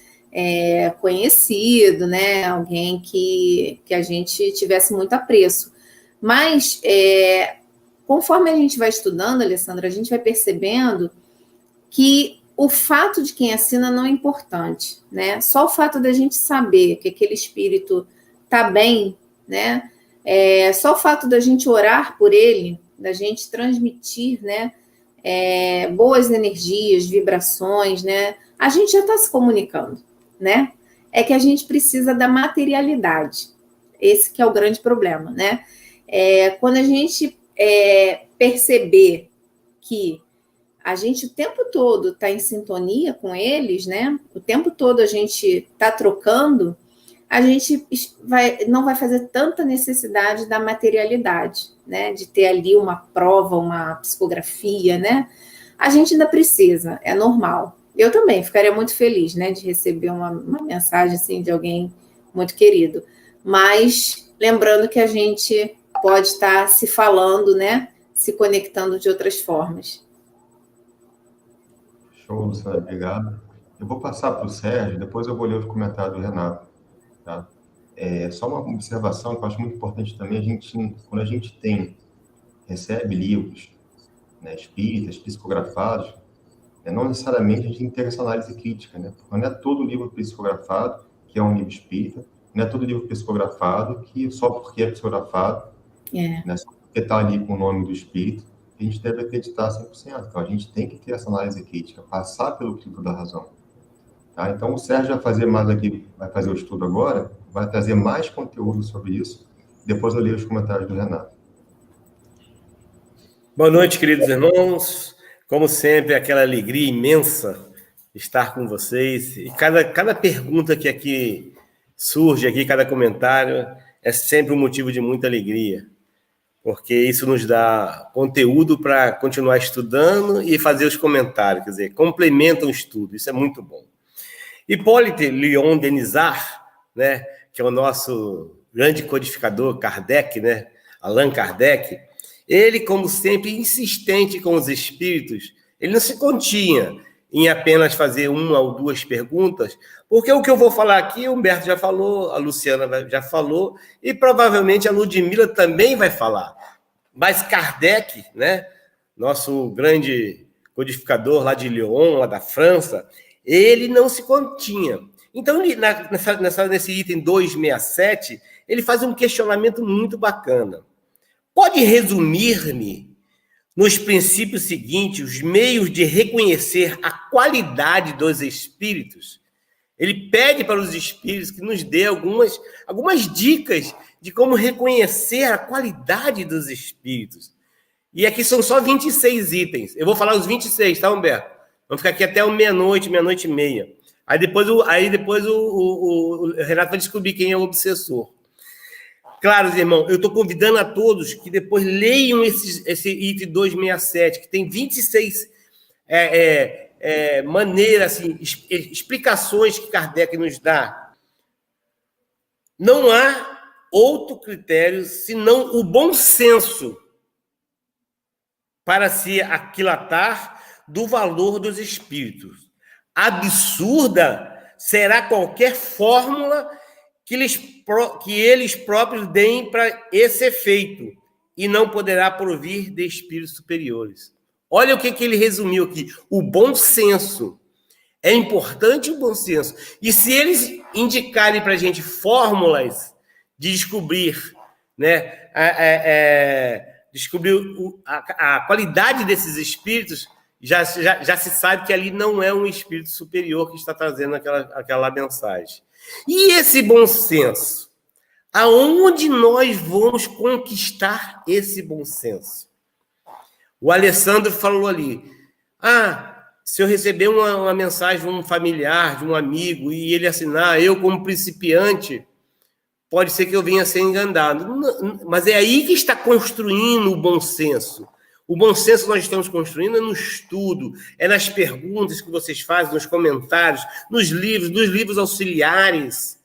Speaker 2: Conhecido, né? Alguém que a gente tivesse muito apreço. Mas, conforme a gente vai estudando, Alessandra, a gente vai percebendo que o fato de quem assina não é importante, né? Só o fato da gente saber que aquele espírito está bem, né? Só o fato da gente orar por ele, da gente transmitir, né? Boas energias, vibrações, né? A gente já está se comunicando, né? É que a gente precisa da materialidade. Esse que é o grande problema, né? Quando a gente perceber que a gente o tempo todo está em sintonia com eles, né? O tempo todo a gente está trocando, a gente não vai fazer tanta necessidade da materialidade, né? De ter ali uma prova, uma psicografia, né? A gente ainda precisa, é normal. Eu também ficaria muito feliz, né? De receber uma mensagem assim de alguém muito querido. Mas lembrando que a gente pode estar se falando, né? Se conectando de outras formas.
Speaker 1: Show, Luciana, obrigado. Eu vou passar para o Sérgio, depois eu vou ler os comentários do Renato. Tá? Só uma observação que eu acho muito importante também, quando a gente recebe livros, né, espíritas, psicografados, não necessariamente a gente tem que ter essa análise crítica, né? Porque não é todo livro psicografado que é um livro espírita, não é todo livro psicografado que só porque é psicografado, né, só porque está ali com o nome do espírito, a gente deve acreditar 100%. Então, a gente tem que ter essa análise crítica, passar pelo crivo da razão. Tá? Então, o Sérgio vai fazer o estudo agora, vai trazer mais conteúdo sobre isso. Depois eu leio os comentários do Renato.
Speaker 3: Boa noite, queridos irmãos. Como sempre, aquela alegria imensa estar com vocês. E cada pergunta que aqui surge, cada comentário, é sempre um motivo de muita alegria, porque isso nos dá conteúdo para continuar estudando e fazer os comentários, quer dizer, complementa o estudo, isso é muito bom. Hippolyte Léon Denisard, né, que é o nosso grande codificador, Kardec, né, Allan Kardec, ele, como sempre, insistente com os espíritos, ele não se continha em apenas fazer uma ou duas perguntas, porque o que eu vou falar aqui, o Humberto já falou, a Luciana já falou, e provavelmente a Ludmila também vai falar. Mas Kardec, né, nosso grande codificador lá de Lyon, lá da França, ele não se continha. Então, nesse item 267, ele faz um questionamento muito bacana. Pode resumir-me nos princípios seguintes os meios de reconhecer a qualidade dos espíritos? Ele pede para os espíritos que nos dê algumas dicas de como reconhecer a qualidade dos espíritos. E aqui são só 26 itens. Eu vou falar os 26, tá, Humberto? Vamos ficar aqui até meia-noite, meia-noite e meia. Aí depois o Renato vai descobrir quem é o obsessor. Claro, irmão, eu estou convidando a todos que depois leiam esse item 267, que tem 26 maneiras, assim, explicações que Kardec nos dá. Não há outro critério senão o bom senso para se aquilatar do valor dos espíritos. Absurda será qualquer fórmula que eles próprios deem para esse efeito, e não poderá provir de espíritos superiores. Olha o que ele resumiu aqui. O bom senso. É importante o bom senso. E se eles indicarem para a gente fórmulas de descobrir, né, descobrir a qualidade desses espíritos, já se sabe que ali não é um espírito superior que está trazendo aquela mensagem. E esse bom senso? Aonde nós vamos conquistar esse bom senso? O Alessandro falou ali, se eu receber uma mensagem de um familiar, de um amigo, e ele assinar, eu como principiante, pode ser que eu venha a ser enganado. Mas é aí que está construindo o bom senso. O bom senso que nós estamos construindo é no estudo, é nas perguntas que vocês fazem, nos comentários, nos livros auxiliares,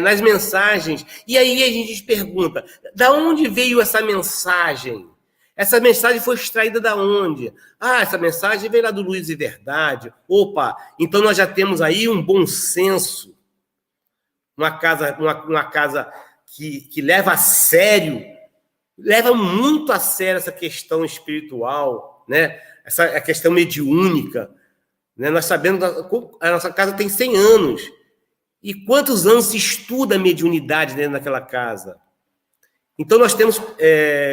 Speaker 3: nas mensagens. E aí a gente pergunta, da onde veio essa mensagem? Essa mensagem foi extraída da onde? Essa mensagem veio lá do Luz e Verdade. Opa, então nós já temos aí um bom senso. Uma casa que leva a sério, leva muito a sério essa questão espiritual, né? A questão mediúnica. Né? Nós sabemos que a nossa casa tem 100 anos. E quantos anos se estuda a mediunidade dentro daquela casa? Então, nós temos,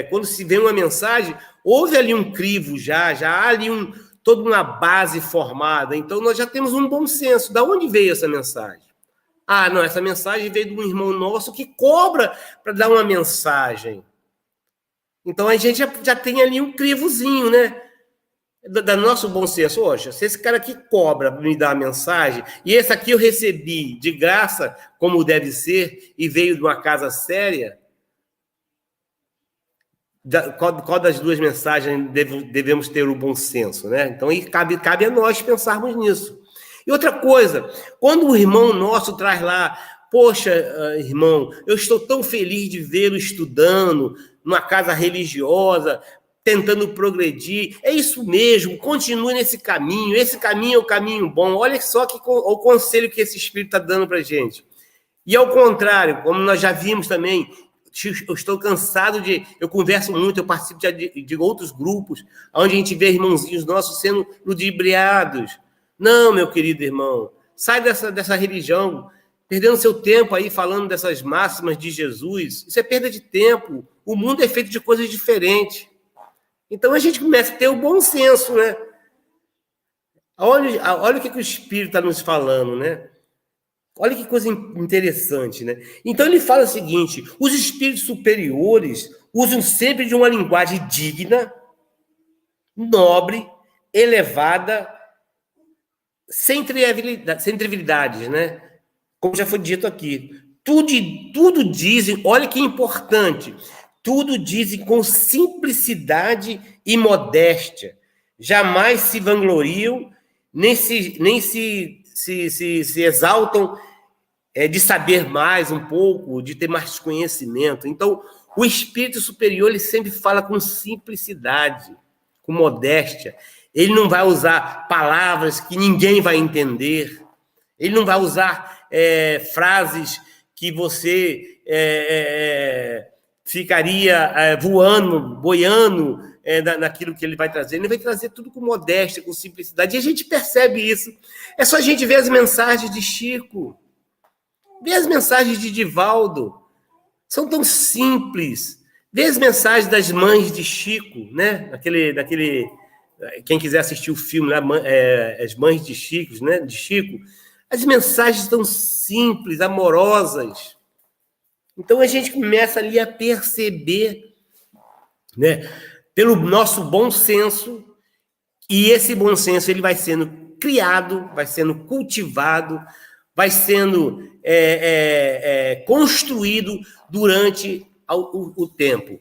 Speaker 3: quando se vê uma mensagem, houve ali um crivo já há ali toda uma base formada. Então, nós já temos um bom senso. Da onde veio essa mensagem? Não, essa mensagem veio de um irmão nosso que cobra para dar uma mensagem. Então, a gente já tem ali um crivozinho, né? Do nosso bom senso. Poxa, se esse cara aqui cobra para me dar uma mensagem, e esse aqui eu recebi de graça, como deve ser, e veio de uma casa séria, qual das duas mensagens devemos ter o bom senso, né? Então, cabe a nós pensarmos nisso. E outra coisa, quando o irmão nosso traz lá, poxa, irmão, eu estou tão feliz de vê-lo estudando numa casa religiosa, tentando progredir, é isso mesmo, continue nesse caminho, esse caminho é o caminho bom. Olha só o conselho que esse espírito está dando para a gente. E ao contrário, como nós já vimos também, eu estou cansado eu converso muito, eu participo de outros grupos, onde a gente vê irmãozinhos nossos sendo ludibriados. Não, meu querido irmão, sai dessa religião, perdendo seu tempo aí falando dessas máximas de Jesus. Isso é perda de tempo. O mundo é feito de coisas diferentes. Então a gente começa a ter o bom senso, né? Olha o que o Espírito está nos falando, né? Olha que coisa interessante, né? Então ele fala o seguinte: os espíritos superiores usam sempre de uma linguagem digna, nobre, elevada, sem trivialidades, né? Como já foi dito aqui. Tudo dizem, olha que importante, tudo dizem com simplicidade e modéstia. Jamais se vangloriam, nem se exaltam de saber mais um pouco, de ter mais conhecimento. Então, o espírito superior ele sempre fala com simplicidade, com modéstia. Ele não vai usar palavras que ninguém vai entender. Ele não vai usar frases que você ficaria voando, boiando naquilo que ele vai trazer. Ele vai trazer tudo com modéstia, com simplicidade. E a gente percebe isso. É só a gente ver as mensagens de Chico, ver as mensagens de Divaldo. São tão simples. Ver as mensagens das mães de Chico, né? Quem quiser assistir o filme lá, As Mães de Chico, né? De Chico, as mensagens tão simples, amorosas. Então a gente começa ali a perceber, né? Pelo nosso bom senso, e esse bom senso ele vai sendo criado, vai sendo cultivado, vai sendo construído durante o tempo.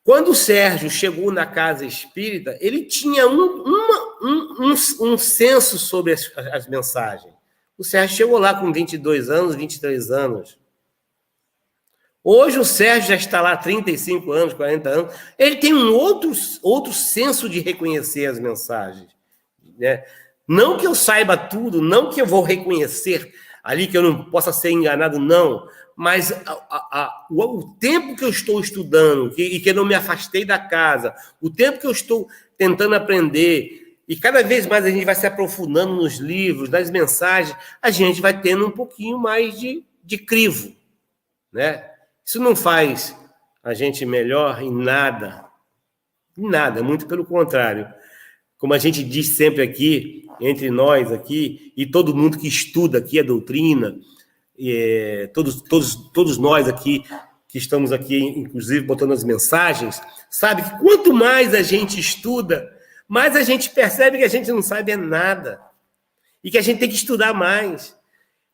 Speaker 3: Quando o Sérgio chegou na casa espírita, ele tinha um senso sobre as mensagens. O Sérgio chegou lá com 22 anos, 23 anos. Hoje o Sérgio já está lá há 35 anos, 40 anos. Ele tem um outro senso de reconhecer as mensagens, né? Não que eu saiba tudo, não que eu vou reconhecer ali, que eu não possa ser enganado, não. Mas o tempo que eu estou estudando e que eu não me afastei da casa, o tempo que eu estou tentando aprender, e cada vez mais a gente vai se aprofundando nos livros, nas mensagens, a gente vai tendo um pouquinho mais de crivo, né? Isso não faz a gente melhor em nada, muito pelo contrário. Como a gente diz sempre aqui, entre nós aqui, e todo mundo que estuda aqui a doutrina, todos nós aqui, que estamos aqui, inclusive, botando as mensagens, sabe que quanto mais a gente estuda, mais a gente percebe que a gente não sabe nada, e que a gente tem que estudar mais.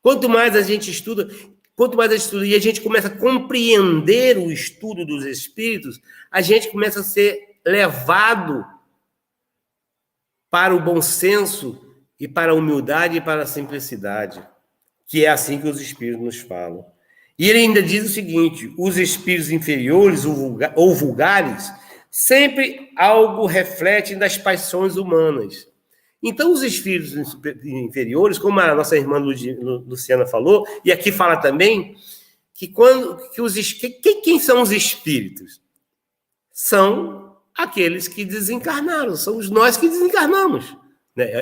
Speaker 3: Quanto mais a gente estuda e a gente começa a compreender o estudo dos espíritos, a gente começa a ser levado para o bom senso e para a humildade e para a simplicidade, que é assim que os espíritos nos falam. E ele ainda diz o seguinte: os espíritos inferiores ou vulgares sempre algo refletem das paixões humanas. Então, os espíritos inferiores, como a nossa irmã Luciana falou, e aqui fala também, quem são os espíritos? São aqueles que desencarnaram, somos nós que desencarnamos.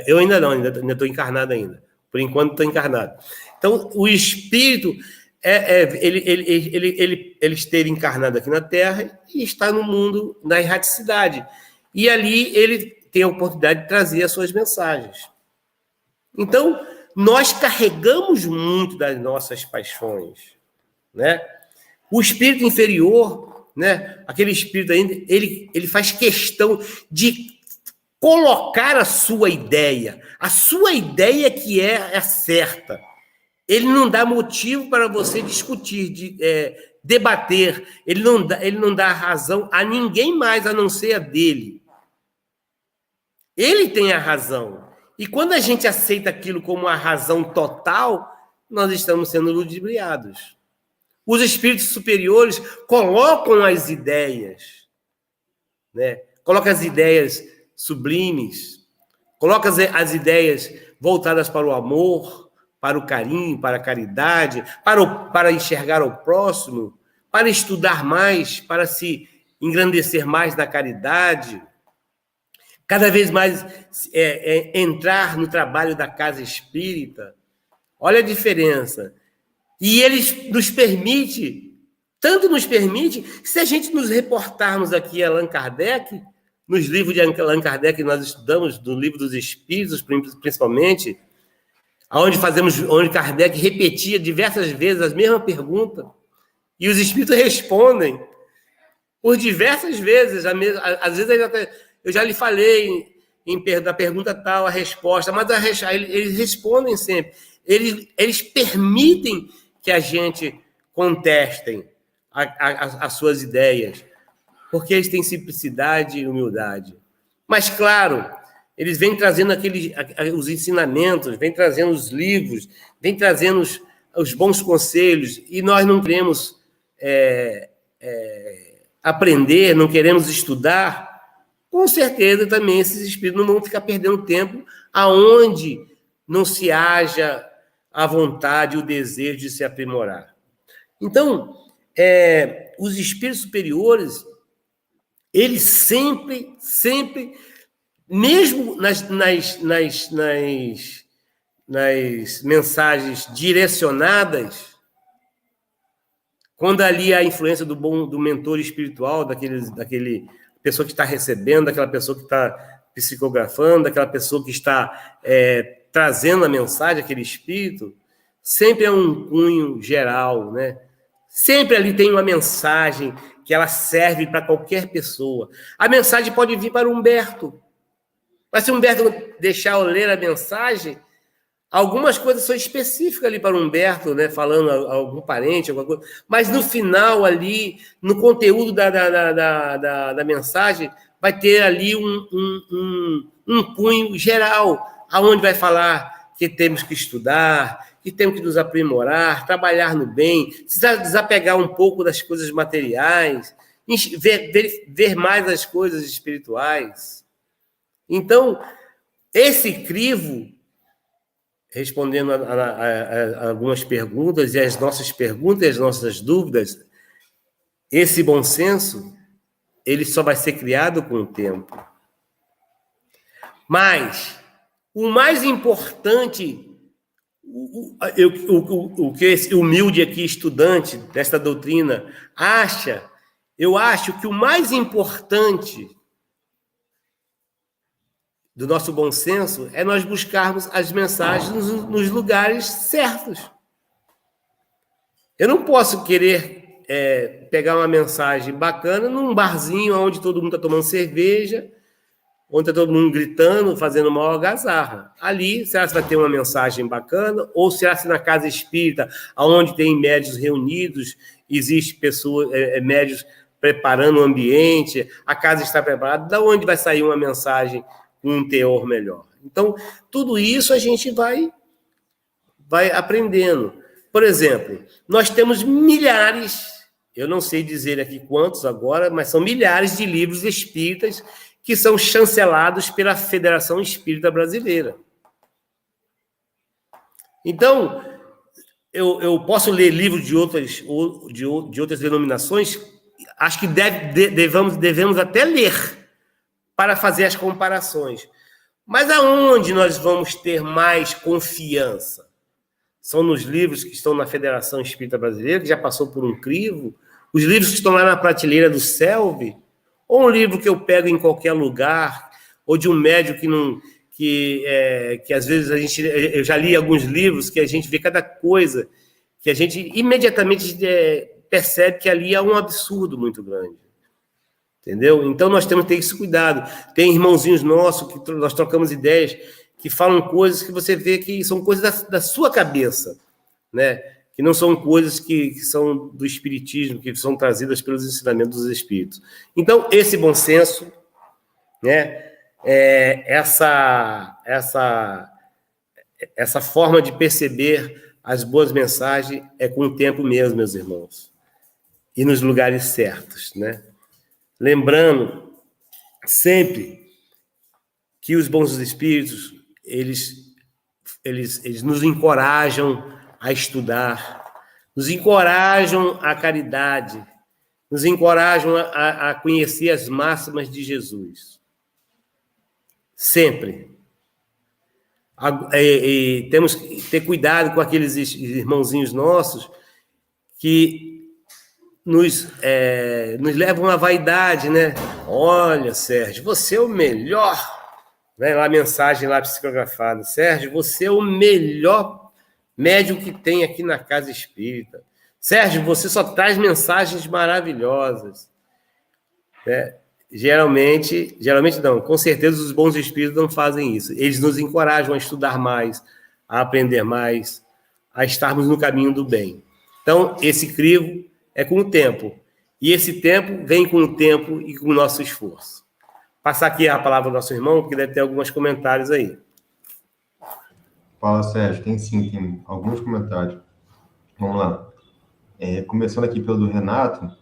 Speaker 3: Eu ainda não, ainda estou encarnado ainda. Por enquanto estou encarnado. Então, o espírito, ele esteve encarnado aqui na Terra e está no mundo da erraticidade. E ali ele tem a oportunidade de trazer as suas mensagens. Então, nós carregamos muito das nossas paixões, né? O espírito inferior, né? Aquele espírito ainda, ele faz questão de colocar a sua ideia que é certa. Ele não dá motivo para você discutir, debater. Ele não dá razão a ninguém mais a não ser a dele. Ele tem a razão. E quando a gente aceita aquilo como a razão total, nós estamos sendo ludibriados. Os espíritos superiores colocam as ideias, né? Colocam as ideias sublimes, colocam as ideias voltadas para o amor, para o carinho, para a caridade, para enxergar o próximo, para estudar mais, para se engrandecer mais na caridade, cada vez mais entrar no trabalho da casa espírita. Olha a diferença. E ele nos permite, que se a gente nos reportarmos aqui a Allan Kardec, nos livros de Allan Kardec que nós estudamos, no Livro dos Espíritos, principalmente, onde Kardec repetia diversas vezes a mesma pergunta, e os espíritos respondem por diversas vezes, às vezes eu já lhe falei da pergunta tal, a resposta, mas eles respondem sempre. Eles permitem que a gente contestem as suas ideias, porque eles têm simplicidade e humildade. Mas, claro, eles vêm trazendo os ensinamentos, vêm trazendo os livros, vêm trazendo os bons conselhos, e nós não queremos aprender, não queremos estudar. Com certeza também esses espíritos não vão ficar perdendo tempo aonde não se haja a vontade e o desejo de se aprimorar. Então, os espíritos superiores, ele sempre, mesmo nas mensagens direcionadas, quando ali há a influência do mentor espiritual, daquele pessoa que está recebendo, daquela pessoa que está psicografando, daquela pessoa que está trazendo a mensagem, aquele espírito, sempre é um cunho geral, né? Sempre ali tem uma mensagem que ela serve para qualquer pessoa. A mensagem pode vir para o Humberto, mas se o Humberto deixar eu ler a mensagem, algumas coisas são específicas ali para o Humberto, né, falando a algum parente, alguma coisa, mas no final ali, no conteúdo da mensagem, vai ter ali um cunho geral, aonde vai falar que temos que estudar, que temos que nos aprimorar, trabalhar no bem, desapegar um pouco das coisas materiais, ver mais as coisas espirituais. Então, esse crivo, respondendo a algumas perguntas, e as nossas perguntas e as nossas dúvidas, esse bom senso, ele só vai ser criado com o tempo. Mas o mais importante, o que esse humilde aqui, estudante desta doutrina, eu acho que o mais importante do nosso bom senso é nós buscarmos as mensagens nos lugares certos. Eu não posso querer pegar uma mensagem bacana num barzinho onde todo mundo está tomando cerveja, onde está todo mundo gritando, fazendo uma algazarra. Ali, será que vai ter uma mensagem bacana? Ou será que na casa espírita, onde tem médios reunidos, existe pessoas, médios preparando o ambiente, a casa está preparada, da onde vai sair uma mensagem com um teor melhor? Então, tudo isso a gente vai aprendendo. Por exemplo, nós temos milhares, eu não sei dizer aqui quantos agora, mas são milhares de livros espíritas que são chancelados pela Federação Espírita Brasileira. Então, eu posso ler livros de outras denominações, acho que devemos até ler para fazer as comparações. Mas aonde nós vamos ter mais confiança? São nos livros que estão na Federação Espírita Brasileira, que já passou por um crivo, os livros que estão lá na prateleira do Selvi, ou um livro que eu pego em qualquer lugar, ou de um médium que às vezes eu já li alguns livros que a gente vê cada coisa, que a gente imediatamente percebe que ali há um absurdo muito grande. Entendeu? Então nós temos que ter esse cuidado. Tem irmãozinhos nossos que nós trocamos ideias, que falam coisas que você vê que são coisas da sua cabeça, né? Que não são coisas que são do espiritismo, que são trazidas pelos ensinamentos dos espíritos. Então, esse bom senso, né? Essa forma de perceber as boas mensagens é com o tempo mesmo, meus irmãos. E nos lugares certos, né? Lembrando sempre que os bons espíritos, eles nos encorajam a estudar, nos encorajam à caridade, nos encorajam a conhecer as máximas de Jesus. Sempre. E temos que ter cuidado com aqueles irmãozinhos nossos que nos levam à vaidade, né? Olha, Sérgio, você é o melhor. Né? Lá a mensagem lá psicografada. Sérgio, você é o melhor médium que tem aqui na Casa Espírita. Sérgio, você só traz mensagens maravilhosas. Né? Geralmente não, com certeza os bons espíritos não fazem isso. Eles nos encorajam a estudar mais, a aprender mais, a estarmos no caminho do bem. Então, esse crivo é com o tempo. E esse tempo vem com o tempo e com o nosso esforço. Passar aqui a palavra ao nosso irmão, porque deve ter alguns comentários aí.
Speaker 1: Fala, Sérgio. Tem alguns comentários. Vamos lá. Começando aqui pelo do Renato,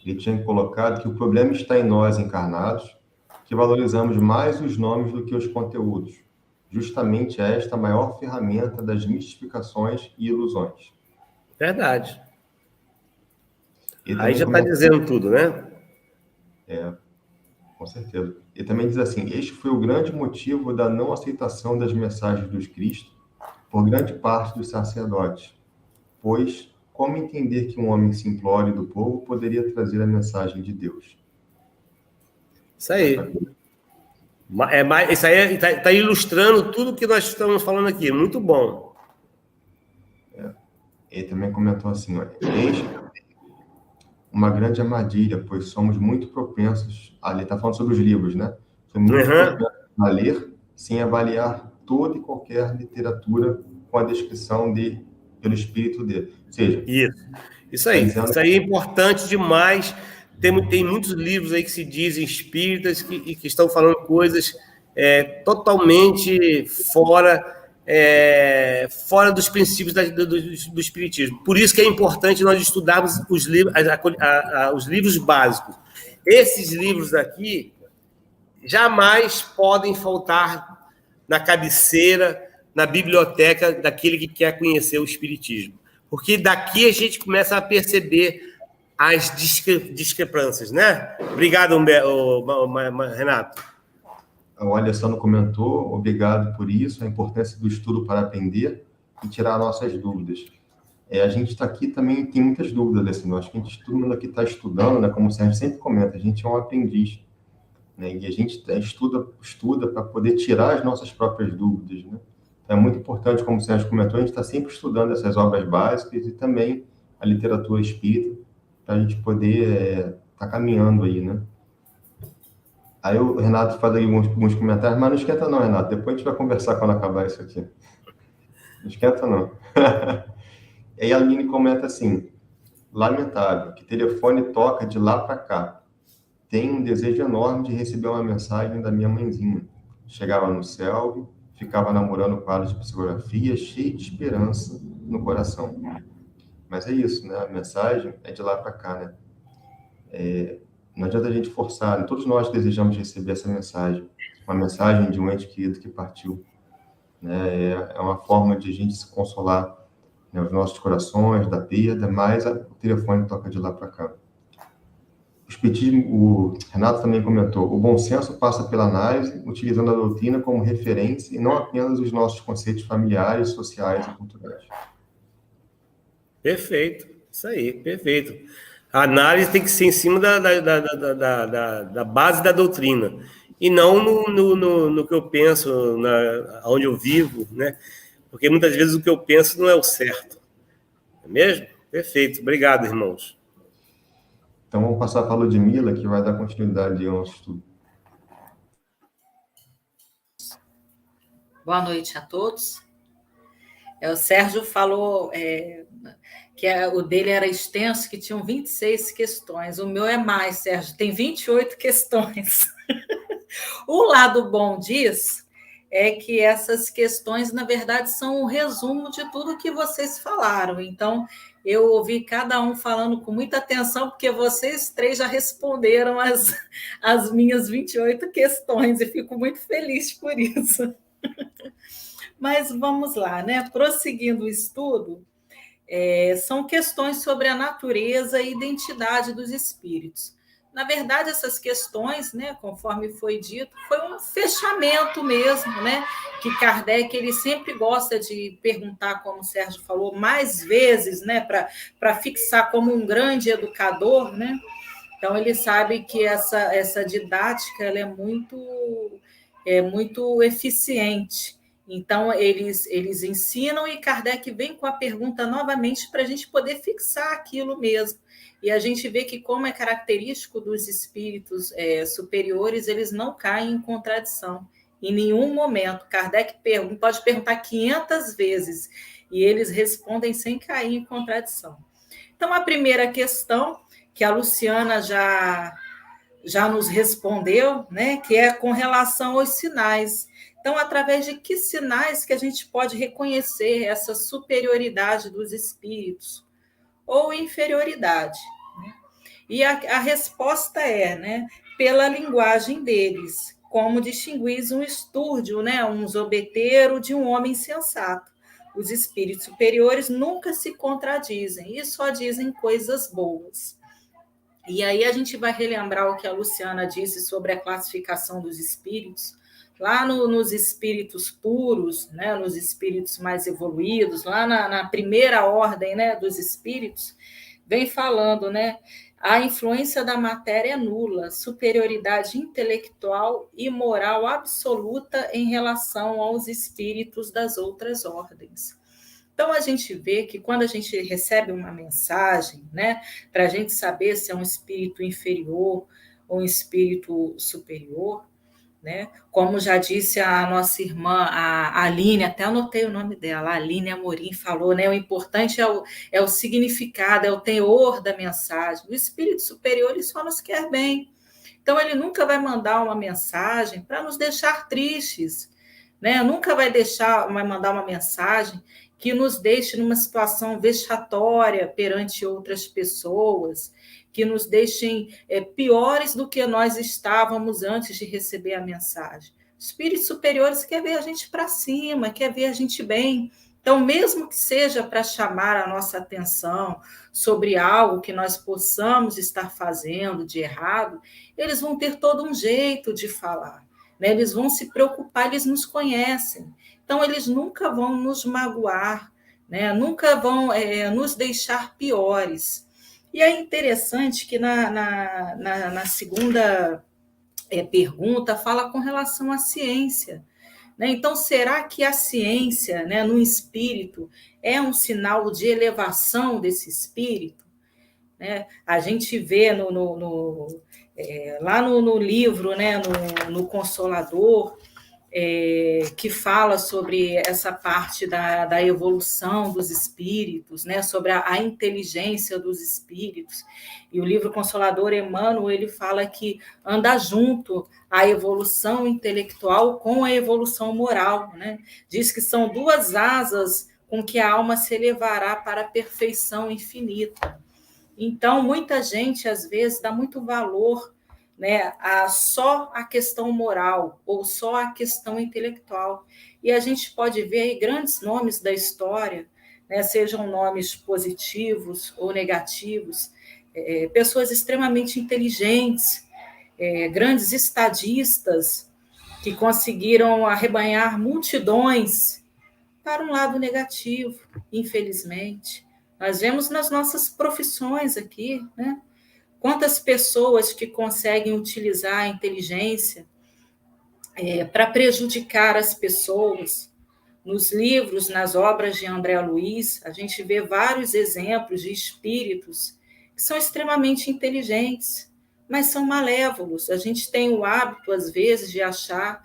Speaker 1: ele tinha colocado que o problema está em nós, encarnados, que valorizamos mais os nomes do que os conteúdos. Justamente esta maior ferramenta das mistificações e ilusões.
Speaker 3: Verdade. Aí já está dizendo tudo, né?
Speaker 1: Com certeza. E também diz assim: este foi o grande motivo da não aceitação das mensagens dos Cristo por grande parte dos sacerdotes, pois como entender que um homem simplório do povo poderia trazer a mensagem de Deus?
Speaker 3: Isso aí. Isso aí está ilustrando tudo que nós estamos falando aqui. Muito bom.
Speaker 1: Ele também comentou assim: olha, eis uma grande armadilha, pois somos muito propensos. Ali está falando sobre os livros, né? Somos muito propensos a ler sem avaliar toda e qualquer literatura com a descrição pelo espírito dele. Ou seja,
Speaker 3: isso aí é importante demais. Tem muitos livros aí que se dizem espíritas e que estão falando coisas totalmente fora dos princípios do espiritismo. Por isso que é importante nós estudarmos os livros básicos. Esses livros aqui jamais podem faltar na cabeceira, na biblioteca daquele que quer conhecer o espiritismo. Porque daqui a gente começa a perceber as discrepâncias, né? Obrigado, Renato.
Speaker 1: O Alessandro comentou: obrigado por isso, a importância do estudo para aprender e tirar nossas dúvidas. A gente está aqui também, tem muitas dúvidas, Alessandro. Acho que a gente, todo mundo aqui está estudando, né? Como o Sérgio sempre comenta, a gente é um aprendiz, né? E a gente estuda para poder tirar as nossas próprias dúvidas, né? Então, é muito importante, como o Sérgio comentou, a gente está sempre estudando essas obras básicas e também a literatura espírita, para a gente poder estar caminhando aí, né? Aí o Renato faz aí alguns comentários, mas não esquenta não, Renato. Depois a gente vai conversar quando acabar isso aqui. Não esquenta não. E aí a Aline comenta assim: lamentável, que telefone toca de lá para cá. Tenho um desejo enorme de receber uma mensagem da minha mãezinha. Chegava no céu, ficava namorando quadros de psicografia, cheio de esperança no coração. Mas é isso, né? A mensagem é de lá para cá, né? Não adianta a gente forçar, né? Todos nós desejamos receber essa mensagem, uma mensagem de um ente querido que partiu, né? É uma forma de a gente se consolar, né, os nossos corações da perda, mas o telefone toca de lá para cá. O espiritismo, o Renato também comentou: o bom senso passa pela análise, utilizando a doutrina como referência e não apenas os nossos conceitos familiares, sociais e culturais.
Speaker 3: Perfeito, isso aí, perfeito. A análise tem que ser em cima da base da doutrina, e não no que eu penso, onde eu vivo, né? Porque muitas vezes o que eu penso não é o certo. Não é mesmo? Perfeito. Obrigado, irmãos.
Speaker 1: Então, vamos passar para a Ludmila, que vai dar continuidade ao nosso estudo.
Speaker 4: Boa noite a todos. O Sérgio falou que o dele era extenso, que tinham 26 questões. O meu é mais, Sérgio, tem 28 questões. O lado bom disso é que essas questões, na verdade, são um resumo de tudo que vocês falaram. Então, eu ouvi cada um falando com muita atenção, porque vocês três já responderam as minhas 28 questões, e fico muito feliz por isso. Mas vamos lá, né? Prosseguindo o estudo, são questões sobre a natureza e identidade dos espíritos. Na verdade, essas questões, né, conforme foi dito, foi um fechamento mesmo, né? Que Kardec ele sempre gosta de perguntar, como o Sérgio falou, mais vezes, né, para fixar como um grande educador, né? Então ele sabe que essa didática ela é muito eficiente. Então, eles ensinam e Kardec vem com a pergunta novamente para a gente poder fixar aquilo mesmo. E a gente vê que, como é característico dos espíritos superiores, eles não caem em contradição. Em nenhum momento. Kardec pode perguntar 500 vezes e eles respondem sem cair em contradição. Então, a primeira questão, que a Luciana já nos respondeu, né, que é com relação aos sinais. Então, através de que sinais que a gente pode reconhecer essa superioridade dos espíritos ou inferioridade? Né? E a resposta né, pela linguagem deles, como distinguir um estúrdio, né, um zombeteiro de um homem sensato. Os espíritos superiores nunca se contradizem e só dizem coisas boas. E aí a gente vai relembrar o que a Luciana disse sobre a classificação dos espíritos. Lá nos espíritos puros, né, nos espíritos mais evoluídos, lá na primeira ordem, né, dos espíritos, vem falando, né, a influência da matéria é nula, superioridade intelectual e moral absoluta em relação aos espíritos das outras ordens. Então, a gente vê que quando a gente recebe uma mensagem, né, para a gente saber se é um espírito inferior ou um espírito superior, né, como já disse a nossa irmã, a Aline, até anotei o nome dela, a Aline Amorim falou, né, o importante é o significado, é o teor da mensagem. O espírito superior, ele só nos quer bem. Então, ele nunca vai mandar uma mensagem para nos deixar tristes, né? Nunca vai mandar uma mensagem que nos deixe numa situação vexatória perante outras pessoas, que nos deixem piores do que nós estávamos antes de receber a mensagem. Os espíritos superiores querem ver a gente para cima, querem ver a gente bem. Então, mesmo que seja para chamar a nossa atenção sobre algo que nós possamos estar fazendo de errado, eles vão ter todo um jeito de falar, né? Eles vão se preocupar, eles nos conhecem. Então, eles nunca vão nos magoar, né? Nunca vão nos deixar piores. E é interessante que na segunda pergunta fala com relação à ciência. Né? Então, será que a ciência, né, no espírito, é um sinal de elevação desse espírito? Né? A gente vê lá no livro, né, no Consolador, que fala sobre essa parte da evolução dos espíritos, né, sobre a inteligência dos espíritos. E o livro Consolador, Emmanuel, ele fala que anda junto a evolução intelectual com a evolução moral. Né? Diz que são duas asas com que a alma se elevará para a perfeição infinita. Então, muita gente, às vezes, dá muito valor, né, só a questão moral ou só a questão intelectual. E a gente pode ver aí grandes nomes da história, né, sejam nomes positivos ou negativos, pessoas extremamente inteligentes, grandes estadistas que conseguiram arrebanhar multidões para um lado negativo, infelizmente. Nós vemos nas nossas profissões aqui, né? Quantas pessoas que conseguem utilizar a inteligência para prejudicar as pessoas. Nos livros, nas obras de André Luiz, a gente vê vários exemplos de espíritos que são extremamente inteligentes, mas são malévolos. A gente tem o hábito, às vezes, de achar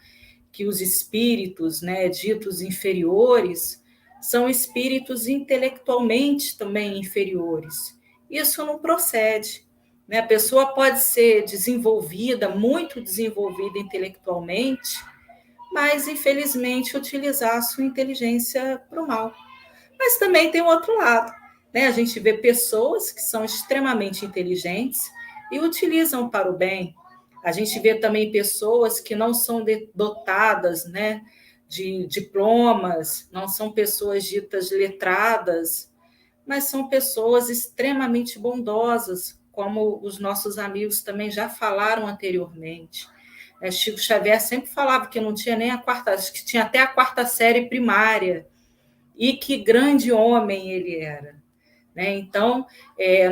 Speaker 4: que os espíritos, né, ditos inferiores são espíritos intelectualmente também inferiores. Isso não procede. A pessoa pode ser desenvolvida, muito desenvolvida intelectualmente, mas, infelizmente, utilizar a sua inteligência para o mal. Mas também tem o outro lado. A gente vê pessoas que são extremamente inteligentes e utilizam para o bem. A gente vê também pessoas que não são dotadas, né, de diplomas, não são pessoas ditas letradas, mas são pessoas extremamente bondosas, como os nossos amigos também já falaram anteriormente. Chico Xavier sempre falava que não tinha nem que tinha até a quarta série primária, e que grande homem ele era. Então,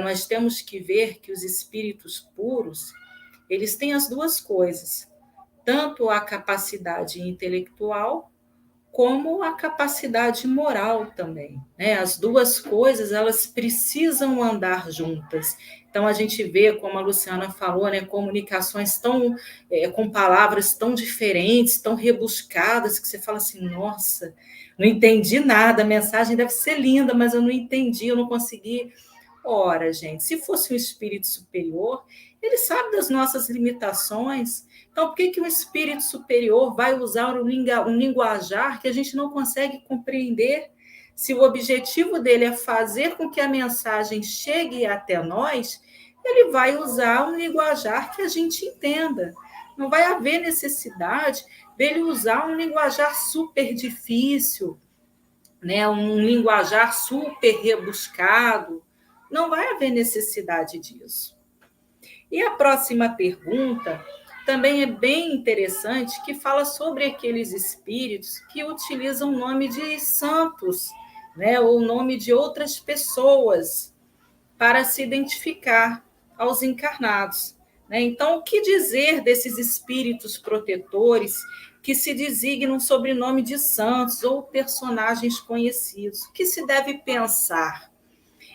Speaker 4: nós temos que ver que os espíritos puros, eles têm as duas coisas, tanto a capacidade intelectual como a capacidade moral também. As duas coisas, elas precisam andar juntas. Então, a gente vê, como a Luciana falou, comunicações com palavras tão diferentes, tão rebuscadas, que você fala assim, nossa, não entendi nada, a mensagem deve ser linda, mas eu não entendi, eu não consegui. Ora, gente, se fosse um espírito superior, ele sabe das nossas limitações. Então, por que um espírito superior vai usar um linguajar que a gente não consegue compreender? Se o objetivo dele é fazer com que a mensagem chegue até nós, ele vai usar um linguajar que a gente entenda. Não vai haver necessidade dele usar um linguajar super difícil, um linguajar super rebuscado. Não vai haver necessidade disso. E a próxima pergunta também é bem interessante, que fala sobre aqueles espíritos que utilizam o nome de santos, né, ou o nome de outras pessoas para se identificar aos encarnados, né? Então, o que dizer desses espíritos protetores que se designam sob o nome de santos ou personagens conhecidos? O que se deve pensar?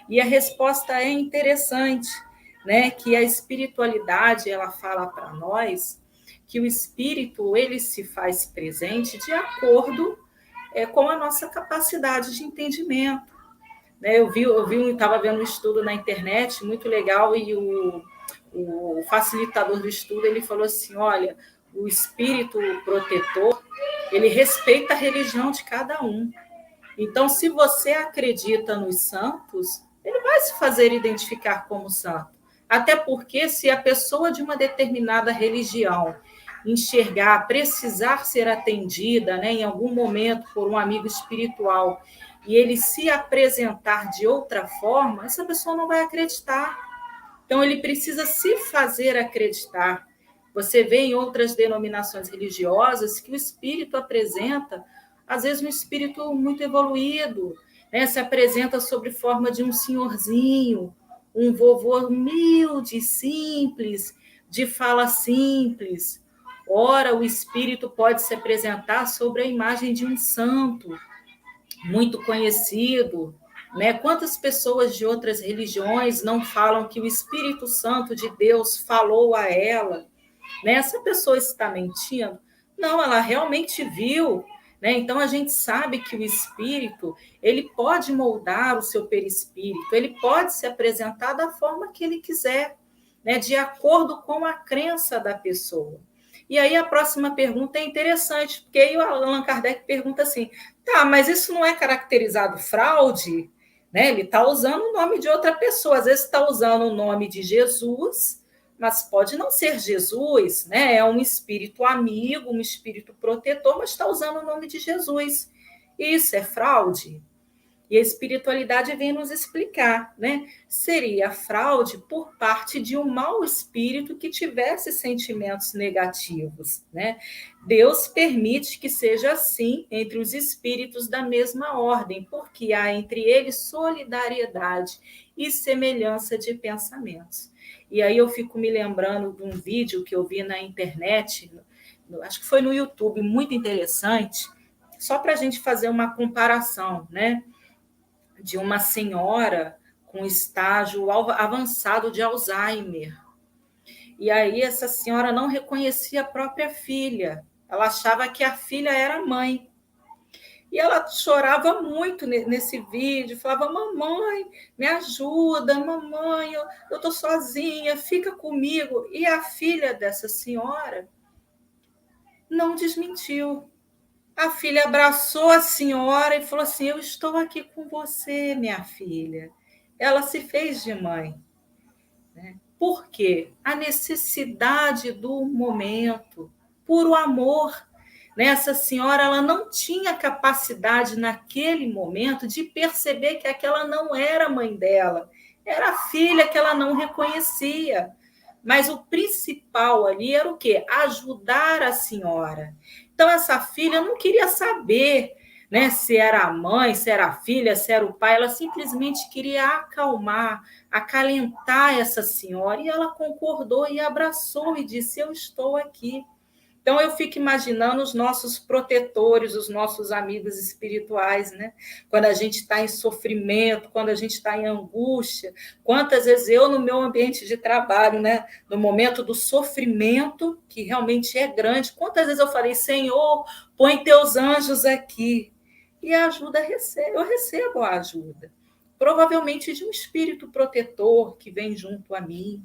Speaker 4: E a resposta é interessante, né? Que a espiritualidade, ela fala para nós que o espírito, ele se faz presente de acordo com a nossa capacidade de entendimento, né? Eu estava vendo um estudo na internet muito legal, e o facilitador do estudo, ele falou assim: olha, o espírito protetor, ele respeita a religião de cada um. Então, se você acredita nos santos, ele vai se fazer identificar como santo. Até porque, se a pessoa de uma determinada religião enxergar, precisar ser atendida, né, em algum momento por um amigo espiritual, e ele se apresentar de outra forma, essa pessoa não vai acreditar. Então, ele precisa se fazer acreditar. Você vê em outras denominações religiosas que o espírito apresenta, às vezes, um espírito muito evoluído, né? Se apresenta sob forma de um senhorzinho, um vovô humilde, simples, de fala simples. Ora, o espírito pode se apresentar sobre a imagem de um santo, muito conhecido, né? Quantas pessoas de outras religiões não falam que o Espírito Santo de Deus falou a ela, né? Essa pessoa está mentindo? Não, ela realmente viu, né? Então a gente sabe que o espírito, ele pode moldar o seu perispírito, ele pode se apresentar da forma que ele quiser, né? De acordo com a crença da pessoa. E aí a próxima pergunta é interessante, porque aí o Allan Kardec pergunta assim: tá, mas isso não é caracterizado fraude? Né? Ele está usando o nome de outra pessoa, às vezes está usando o nome de Jesus, mas pode não ser Jesus, né? É um espírito amigo, um espírito protetor, mas está usando o nome de Jesus. Isso é fraude? E a espiritualidade vem nos explicar, né? Seria fraude por parte de um mau espírito que tivesse sentimentos negativos, né? Deus permite que seja assim entre os espíritos da mesma ordem, porque há entre eles solidariedade e semelhança de pensamentos. E aí eu fico me lembrando de um vídeo que eu vi na internet, acho que foi no YouTube, muito interessante, só para a gente fazer uma comparação, né? De uma senhora com estágio avançado de Alzheimer. E aí essa senhora não reconhecia a própria filha. Ela achava que a filha era a mãe. E ela chorava muito nesse vídeo, falava: mamãe, me ajuda, mamãe, eu estou sozinha, fica comigo. E a filha dessa senhora não desmentiu. A filha abraçou a senhora e falou assim: eu estou aqui com você, minha filha. Ela se fez de mãe. Né? Por quê? A necessidade do momento, puro amor. Essa senhora, ela não tinha capacidade naquele momento de perceber que aquela não era a mãe dela, era a filha que ela não reconhecia. Mas o principal ali era o quê? Ajudar a senhora. Então, essa filha não queria saber, né, se era a mãe, se era a filha, se era o pai. Ela simplesmente queria acalmar, acalentar essa senhora. E ela concordou e abraçou e disse: eu estou aqui. Então, eu fico imaginando os nossos protetores, os nossos amigos espirituais, né? Quando a gente está em sofrimento, quando a gente está em angústia. Quantas vezes eu, no meu ambiente de trabalho, né? No momento do sofrimento, que realmente é grande, quantas vezes eu falei: Senhor, põe teus anjos aqui. E a ajuda eu recebo a ajuda. Provavelmente de um espírito protetor que vem junto a mim.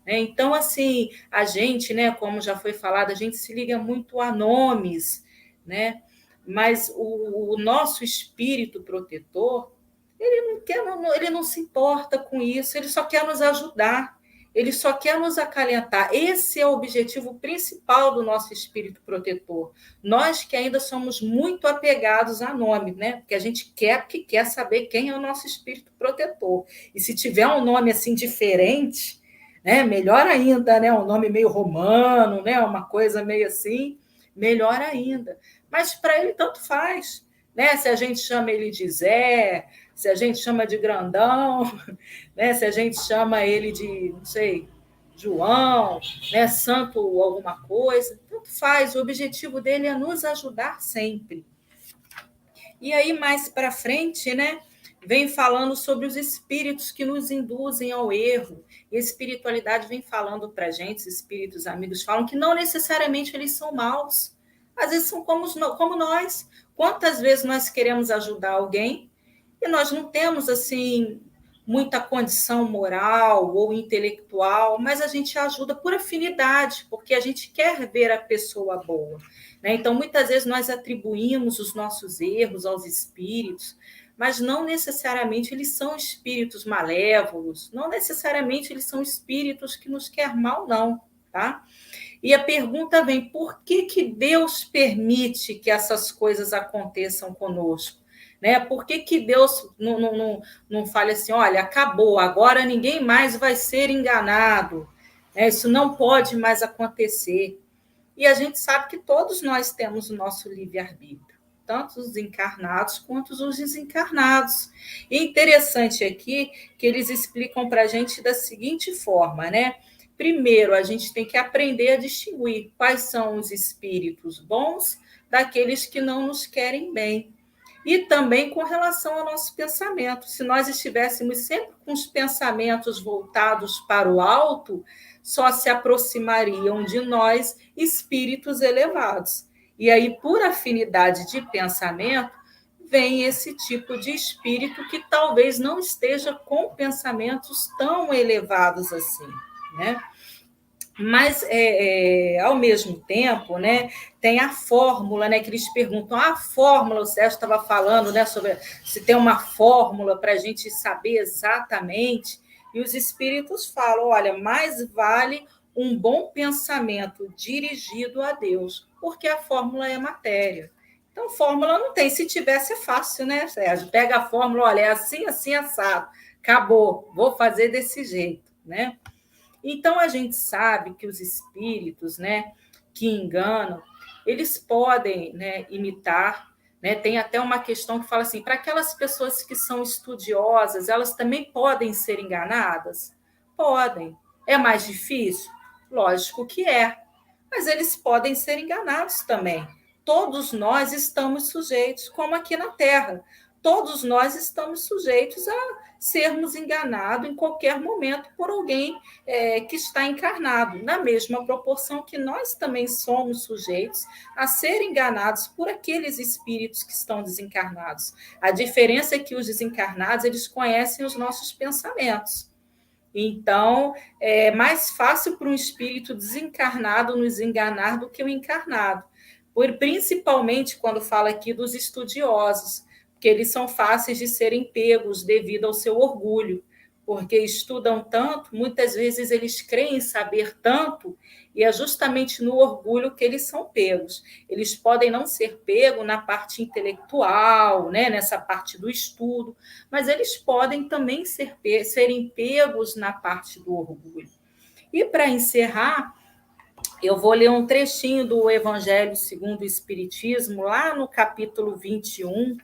Speaker 4: Então, assim, a gente, né, como já foi falado, a gente se liga muito a nomes, né? Mas o nosso espírito protetor, ele não se importa com isso, ele só quer nos ajudar, ele só quer nos acalentar. Esse é o objetivo principal do nosso espírito protetor. Nós que ainda somos muito apegados a nome, né? Porque a gente quer saber quem é o nosso espírito protetor. E se tiver um nome assim diferente, né? Melhor ainda, né? Um nome meio romano, né? Uma coisa meio assim, melhor ainda. Mas para ele tanto faz, né? Se a gente chama ele de Zé, se a gente chama de Grandão, né? Se a gente chama ele de, não sei, João, né? Santo alguma coisa, tanto faz. O objetivo dele é nos ajudar sempre. E aí, mais para frente, né? Vem falando sobre os espíritos que nos induzem ao erro. E a espiritualidade vem falando para a gente, os espíritos amigos falam que não necessariamente eles são maus. Às vezes são como nós. Quantas vezes nós queremos ajudar alguém e nós não temos, assim, muita condição moral ou intelectual, mas a gente ajuda por afinidade, porque a gente quer ver a pessoa boa, né? Então, muitas vezes nós atribuímos os nossos erros aos espíritos, mas não necessariamente eles são espíritos malévolos, não necessariamente eles são espíritos que nos querem mal, não, tá? E a pergunta vem, por que Deus permite que essas coisas aconteçam conosco? Né? Por que Deus não fala assim, olha, acabou, agora ninguém mais vai ser enganado, isso não pode mais acontecer. E a gente sabe que todos nós temos o nosso livre-arbítrio, tanto os encarnados quanto os desencarnados. E interessante aqui que eles explicam para a gente da seguinte forma, né? Primeiro, a gente tem que aprender a distinguir quais são os espíritos bons daqueles que não nos querem bem. E também com relação ao nosso pensamento. Se nós estivéssemos sempre com os pensamentos voltados para o alto, só se aproximariam de nós espíritos elevados. E aí, por afinidade de pensamento, vem esse tipo de espírito que talvez não esteja com pensamentos tão elevados assim, né? Mas, ao mesmo tempo, né, tem a fórmula, né, que eles perguntam, a fórmula, o Sérgio estava falando, né, sobre se tem uma fórmula para a gente saber exatamente, e os espíritos falam, olha, mais vale um bom pensamento dirigido a Deus, porque a fórmula é matéria. Então, fórmula não tem, se tivesse é fácil, né, Sérgio? Pega a fórmula, olha, é assim, assim, assado, acabou, vou fazer desse jeito, né? Então, a gente sabe que os espíritos, né, que enganam, eles podem, né, imitar, né? Tem até uma questão que fala assim, para aquelas pessoas que são estudiosas, elas também podem ser enganadas? Podem. É mais difícil? Lógico que é. Mas eles podem ser enganados também. Todos nós estamos sujeitos, como aqui na Terra. Todos nós estamos sujeitos a sermos enganados em qualquer momento por alguém que está encarnado, na mesma proporção que nós também somos sujeitos a ser enganados por aqueles espíritos que estão desencarnados. A diferença é que os desencarnados, eles conhecem os nossos pensamentos. Então, é mais fácil para um espírito desencarnado nos enganar do que o encarnado. Principalmente quando fala aqui dos estudiosos, que eles são fáceis de serem pegos devido ao seu orgulho, porque estudam tanto, muitas vezes eles creem saber tanto, e é justamente no orgulho que eles são pegos. Eles podem não ser pegos na parte intelectual, né, nessa parte do estudo, mas eles podem também serem pegos na parte do orgulho. E para encerrar, eu vou ler um trechinho do Evangelho segundo o Espiritismo, lá no capítulo 21,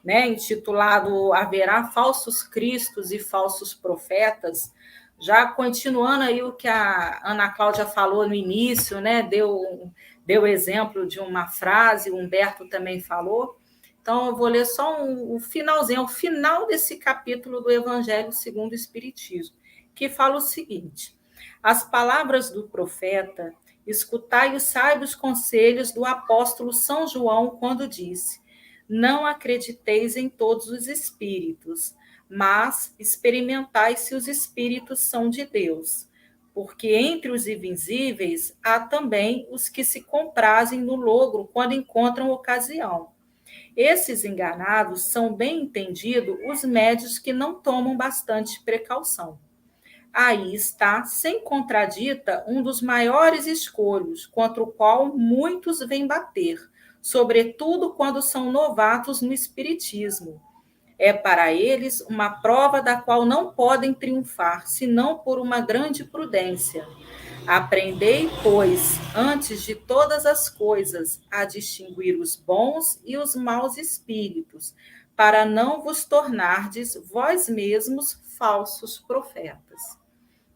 Speaker 4: né, intitulado Haverá falsos cristos e falsos profetas, já continuando aí o que a Ana Cláudia falou no início, né, deu exemplo de uma frase, o Humberto também falou. Então, eu vou ler só o finalzinho, o final desse capítulo do Evangelho segundo o Espiritismo, que fala o seguinte: as palavras do profeta, escutai os sábios conselhos do apóstolo São João, quando disse: não acrediteis em todos os espíritos, mas experimentai se os espíritos são de Deus. Porque entre os invisíveis há também os que se comprazem no logro quando encontram ocasião. Esses enganados são, bem entendido, os médios que não tomam bastante precaução. Aí está, sem contradita, um dos maiores escolhos, contra o qual muitos vêm bater, sobretudo quando são novatos no espiritismo. é para eles uma prova da qual não podem triunfar, senão por uma grande prudência. Aprendei, pois, antes de todas as coisas, a distinguir os bons e os maus espíritos, para não vos tornardes vós mesmos falsos profetas.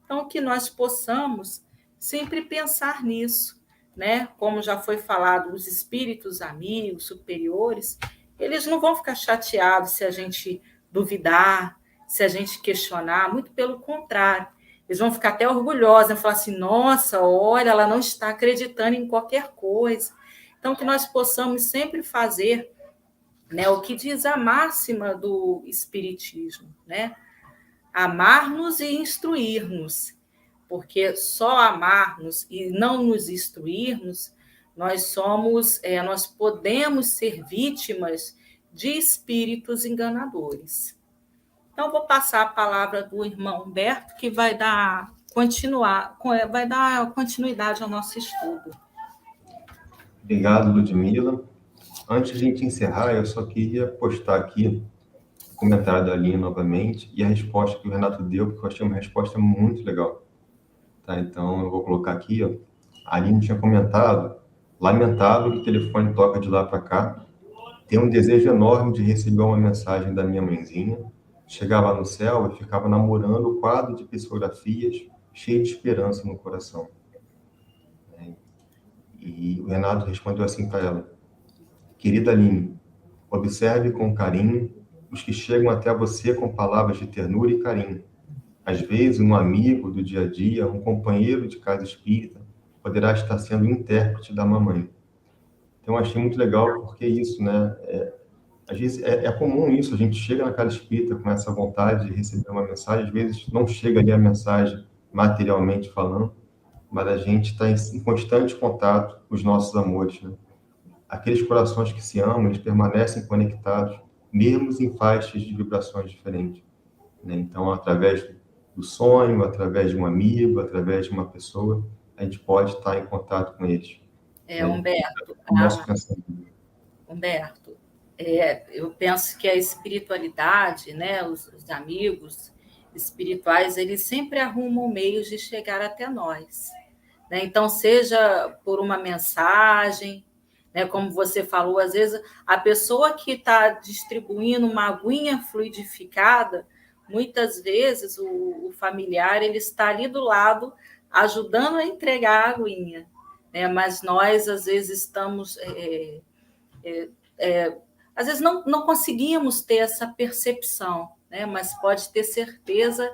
Speaker 4: Então, que nós possamos sempre pensar nisso, né? Como já foi falado, os espíritos amigos, superiores, eles não vão ficar chateados se a gente duvidar, se a gente questionar, muito pelo contrário. Eles vão ficar até orgulhosos, vão falar assim, nossa, olha, ela não está acreditando em qualquer coisa. Então, que nós possamos sempre fazer, né, o que diz a máxima do Espiritismo, né? Amar-nos e instruir-nos, porque só amar-nos e não nos instruirmos, nós podemos ser vítimas de espíritos enganadores. Então, vou passar a palavra do irmão Humberto, que vai dar continuidade ao nosso estudo.
Speaker 1: Obrigado, Ludmila. Antes de a gente encerrar, eu só queria postar aqui o comentário da Aline novamente e a resposta que o Renato deu, porque eu achei uma resposta muito legal. Tá, então, eu vou colocar aqui, ó. A Aline tinha comentado, lamentável que o telefone toca de lá para cá. Tenho um desejo enorme de receber uma mensagem da minha mãezinha. Chegava no céu e ficava namorando o quadro de psicografias, cheio de esperança no coração. E o Renato respondeu assim para ela: querida Aline, observe com carinho os que chegam até você com palavras de ternura e carinho. Às vezes, um amigo do dia a dia, um companheiro de casa espírita, poderá estar sendo intérprete da mamãe. Então, eu achei muito legal, porque isso, né? Às vezes, é comum isso, a gente chega na casa espírita com essa vontade de receber uma mensagem, às vezes não chega ali a mensagem materialmente falando, mas a gente está em constante contato com os nossos amores, né? Aqueles corações que se amam, eles permanecem conectados, mesmo em faixas de vibrações diferentes, né? Então, através do sonho, através de um amigo, através de uma pessoa, a gente pode estar em contato com eles.
Speaker 4: Humberto,
Speaker 1: Nosso pensamento.
Speaker 4: Humberto, eu penso que a espiritualidade, né, os amigos espirituais, eles sempre arrumam meios de chegar até nós, né? Então, seja por uma mensagem, né, como você falou, às vezes a pessoa que está distribuindo uma aguinha fluidificada, muitas vezes o familiar ele está ali do lado ajudando a entregar a aguinha, né? Mas nós, às vezes, estamos... às vezes não conseguimos ter essa percepção, né? Mas pode ter certeza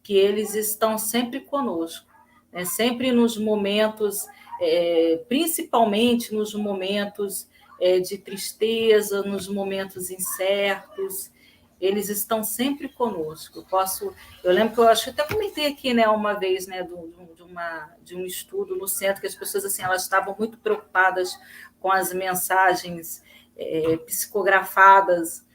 Speaker 4: que eles estão sempre conosco, né? Sempre nos momentos, principalmente nos momentos de tristeza, nos momentos incertos, eles estão sempre conosco. Eu lembro que eu acho que até comentei aqui, né, uma vez, né, de um estudo no centro, que as pessoas assim, elas estavam muito preocupadas com as mensagens psicografadas,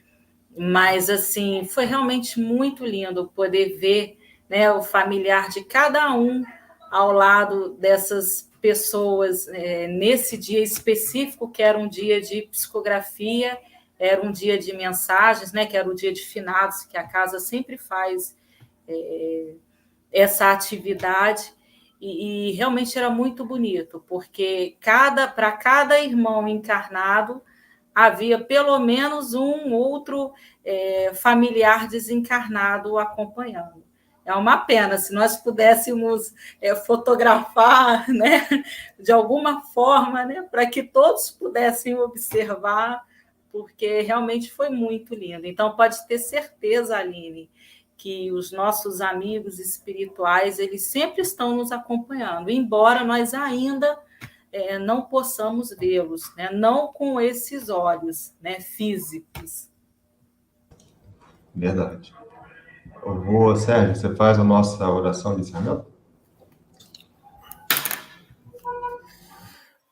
Speaker 4: mas assim foi realmente muito lindo poder ver, né, o familiar de cada um ao lado dessas pessoas nesse dia específico, que era um dia de psicografia, era um dia de mensagens, né, que era o dia de finados, que a casa sempre faz essa atividade, e realmente era muito bonito, porque para cada irmão encarnado havia pelo menos um outro familiar desencarnado acompanhando. É uma pena, se nós pudéssemos fotografar, né, de alguma forma, né, para que todos pudessem observar, porque realmente foi muito lindo. Então, pode ter certeza, Aline, que os nossos amigos espirituais, eles sempre estão nos acompanhando, embora nós ainda não possamos vê-los, né? Não com esses olhos, né, físicos.
Speaker 1: Verdade. Sérgio, você faz a nossa oração de encerramento?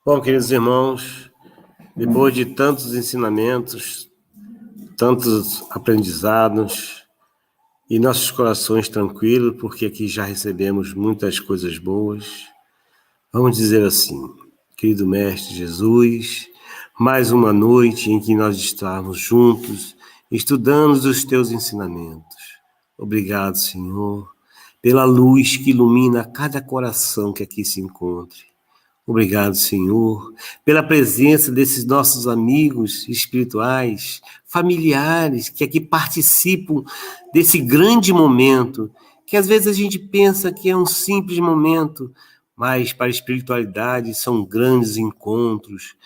Speaker 3: Bom, queridos irmãos, depois de tantos ensinamentos, tantos aprendizados, e nossos corações tranquilos, porque aqui já recebemos muitas coisas boas, vamos dizer assim: querido Mestre Jesus, mais uma noite em que nós estamos juntos, estudando os teus ensinamentos. Obrigado, Senhor, pela luz que ilumina cada coração que aqui se encontre. Obrigado, Senhor, pela presença desses nossos amigos espirituais, familiares, que aqui participam desse grande momento, que às vezes a gente pensa que é um simples momento, mas para a espiritualidade são grandes encontros,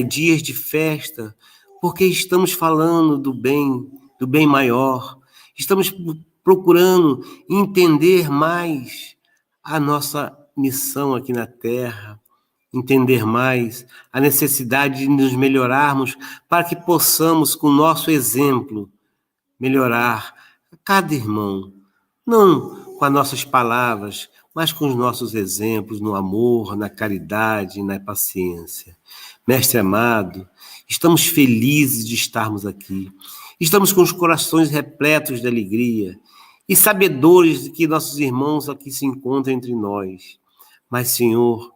Speaker 3: dias de festa, porque estamos falando do bem maior, estamos procurando entender mais a nossa missão aqui na Terra, entender mais a necessidade de nos melhorarmos para que possamos, com o nosso exemplo, melhorar cada irmão, não com as nossas palavras, mas com os nossos exemplos no amor, na caridade, na paciência. Mestre amado, estamos felizes de estarmos aqui. Estamos com os corações repletos de alegria e sabedores de que nossos irmãos aqui se encontram entre nós. Mas, Senhor,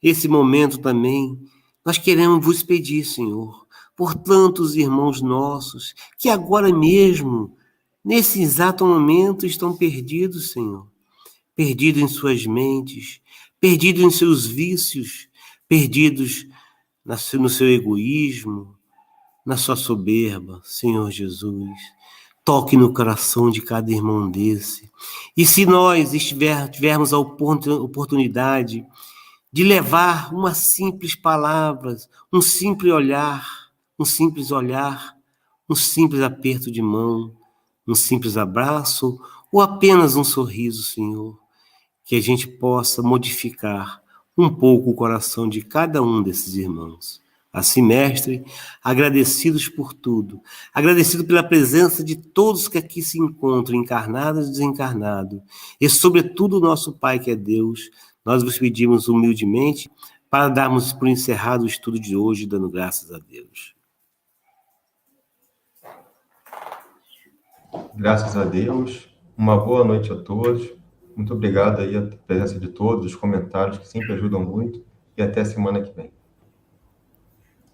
Speaker 3: esse momento também, nós queremos vos pedir, Senhor, por tantos irmãos nossos que agora mesmo, nesse exato momento, estão perdidos, Senhor. Perdidos em suas mentes, perdidos em seus vícios, perdidos no seu egoísmo, na sua soberba. Senhor Jesus, toque no coração de cada irmão desse. E se nós tivermos a oportunidade de levar uma simples palavra, um simples olhar, um simples aperto de mão, um simples abraço ou apenas um sorriso, Senhor, que a gente possa modificar um pouco o coração de cada um desses irmãos. Assim, mestre, agradecidos por tudo, agradecido pela presença de todos que aqui se encontram, encarnados e desencarnados, e sobretudo o nosso Pai que é Deus, nós vos pedimos humildemente para darmos por encerrado o estudo de hoje, dando graças a Deus.
Speaker 1: Graças a Deus. Uma boa noite a todos. Muito obrigado aí a presença de todos, os comentários que sempre ajudam muito, e até a semana que vem.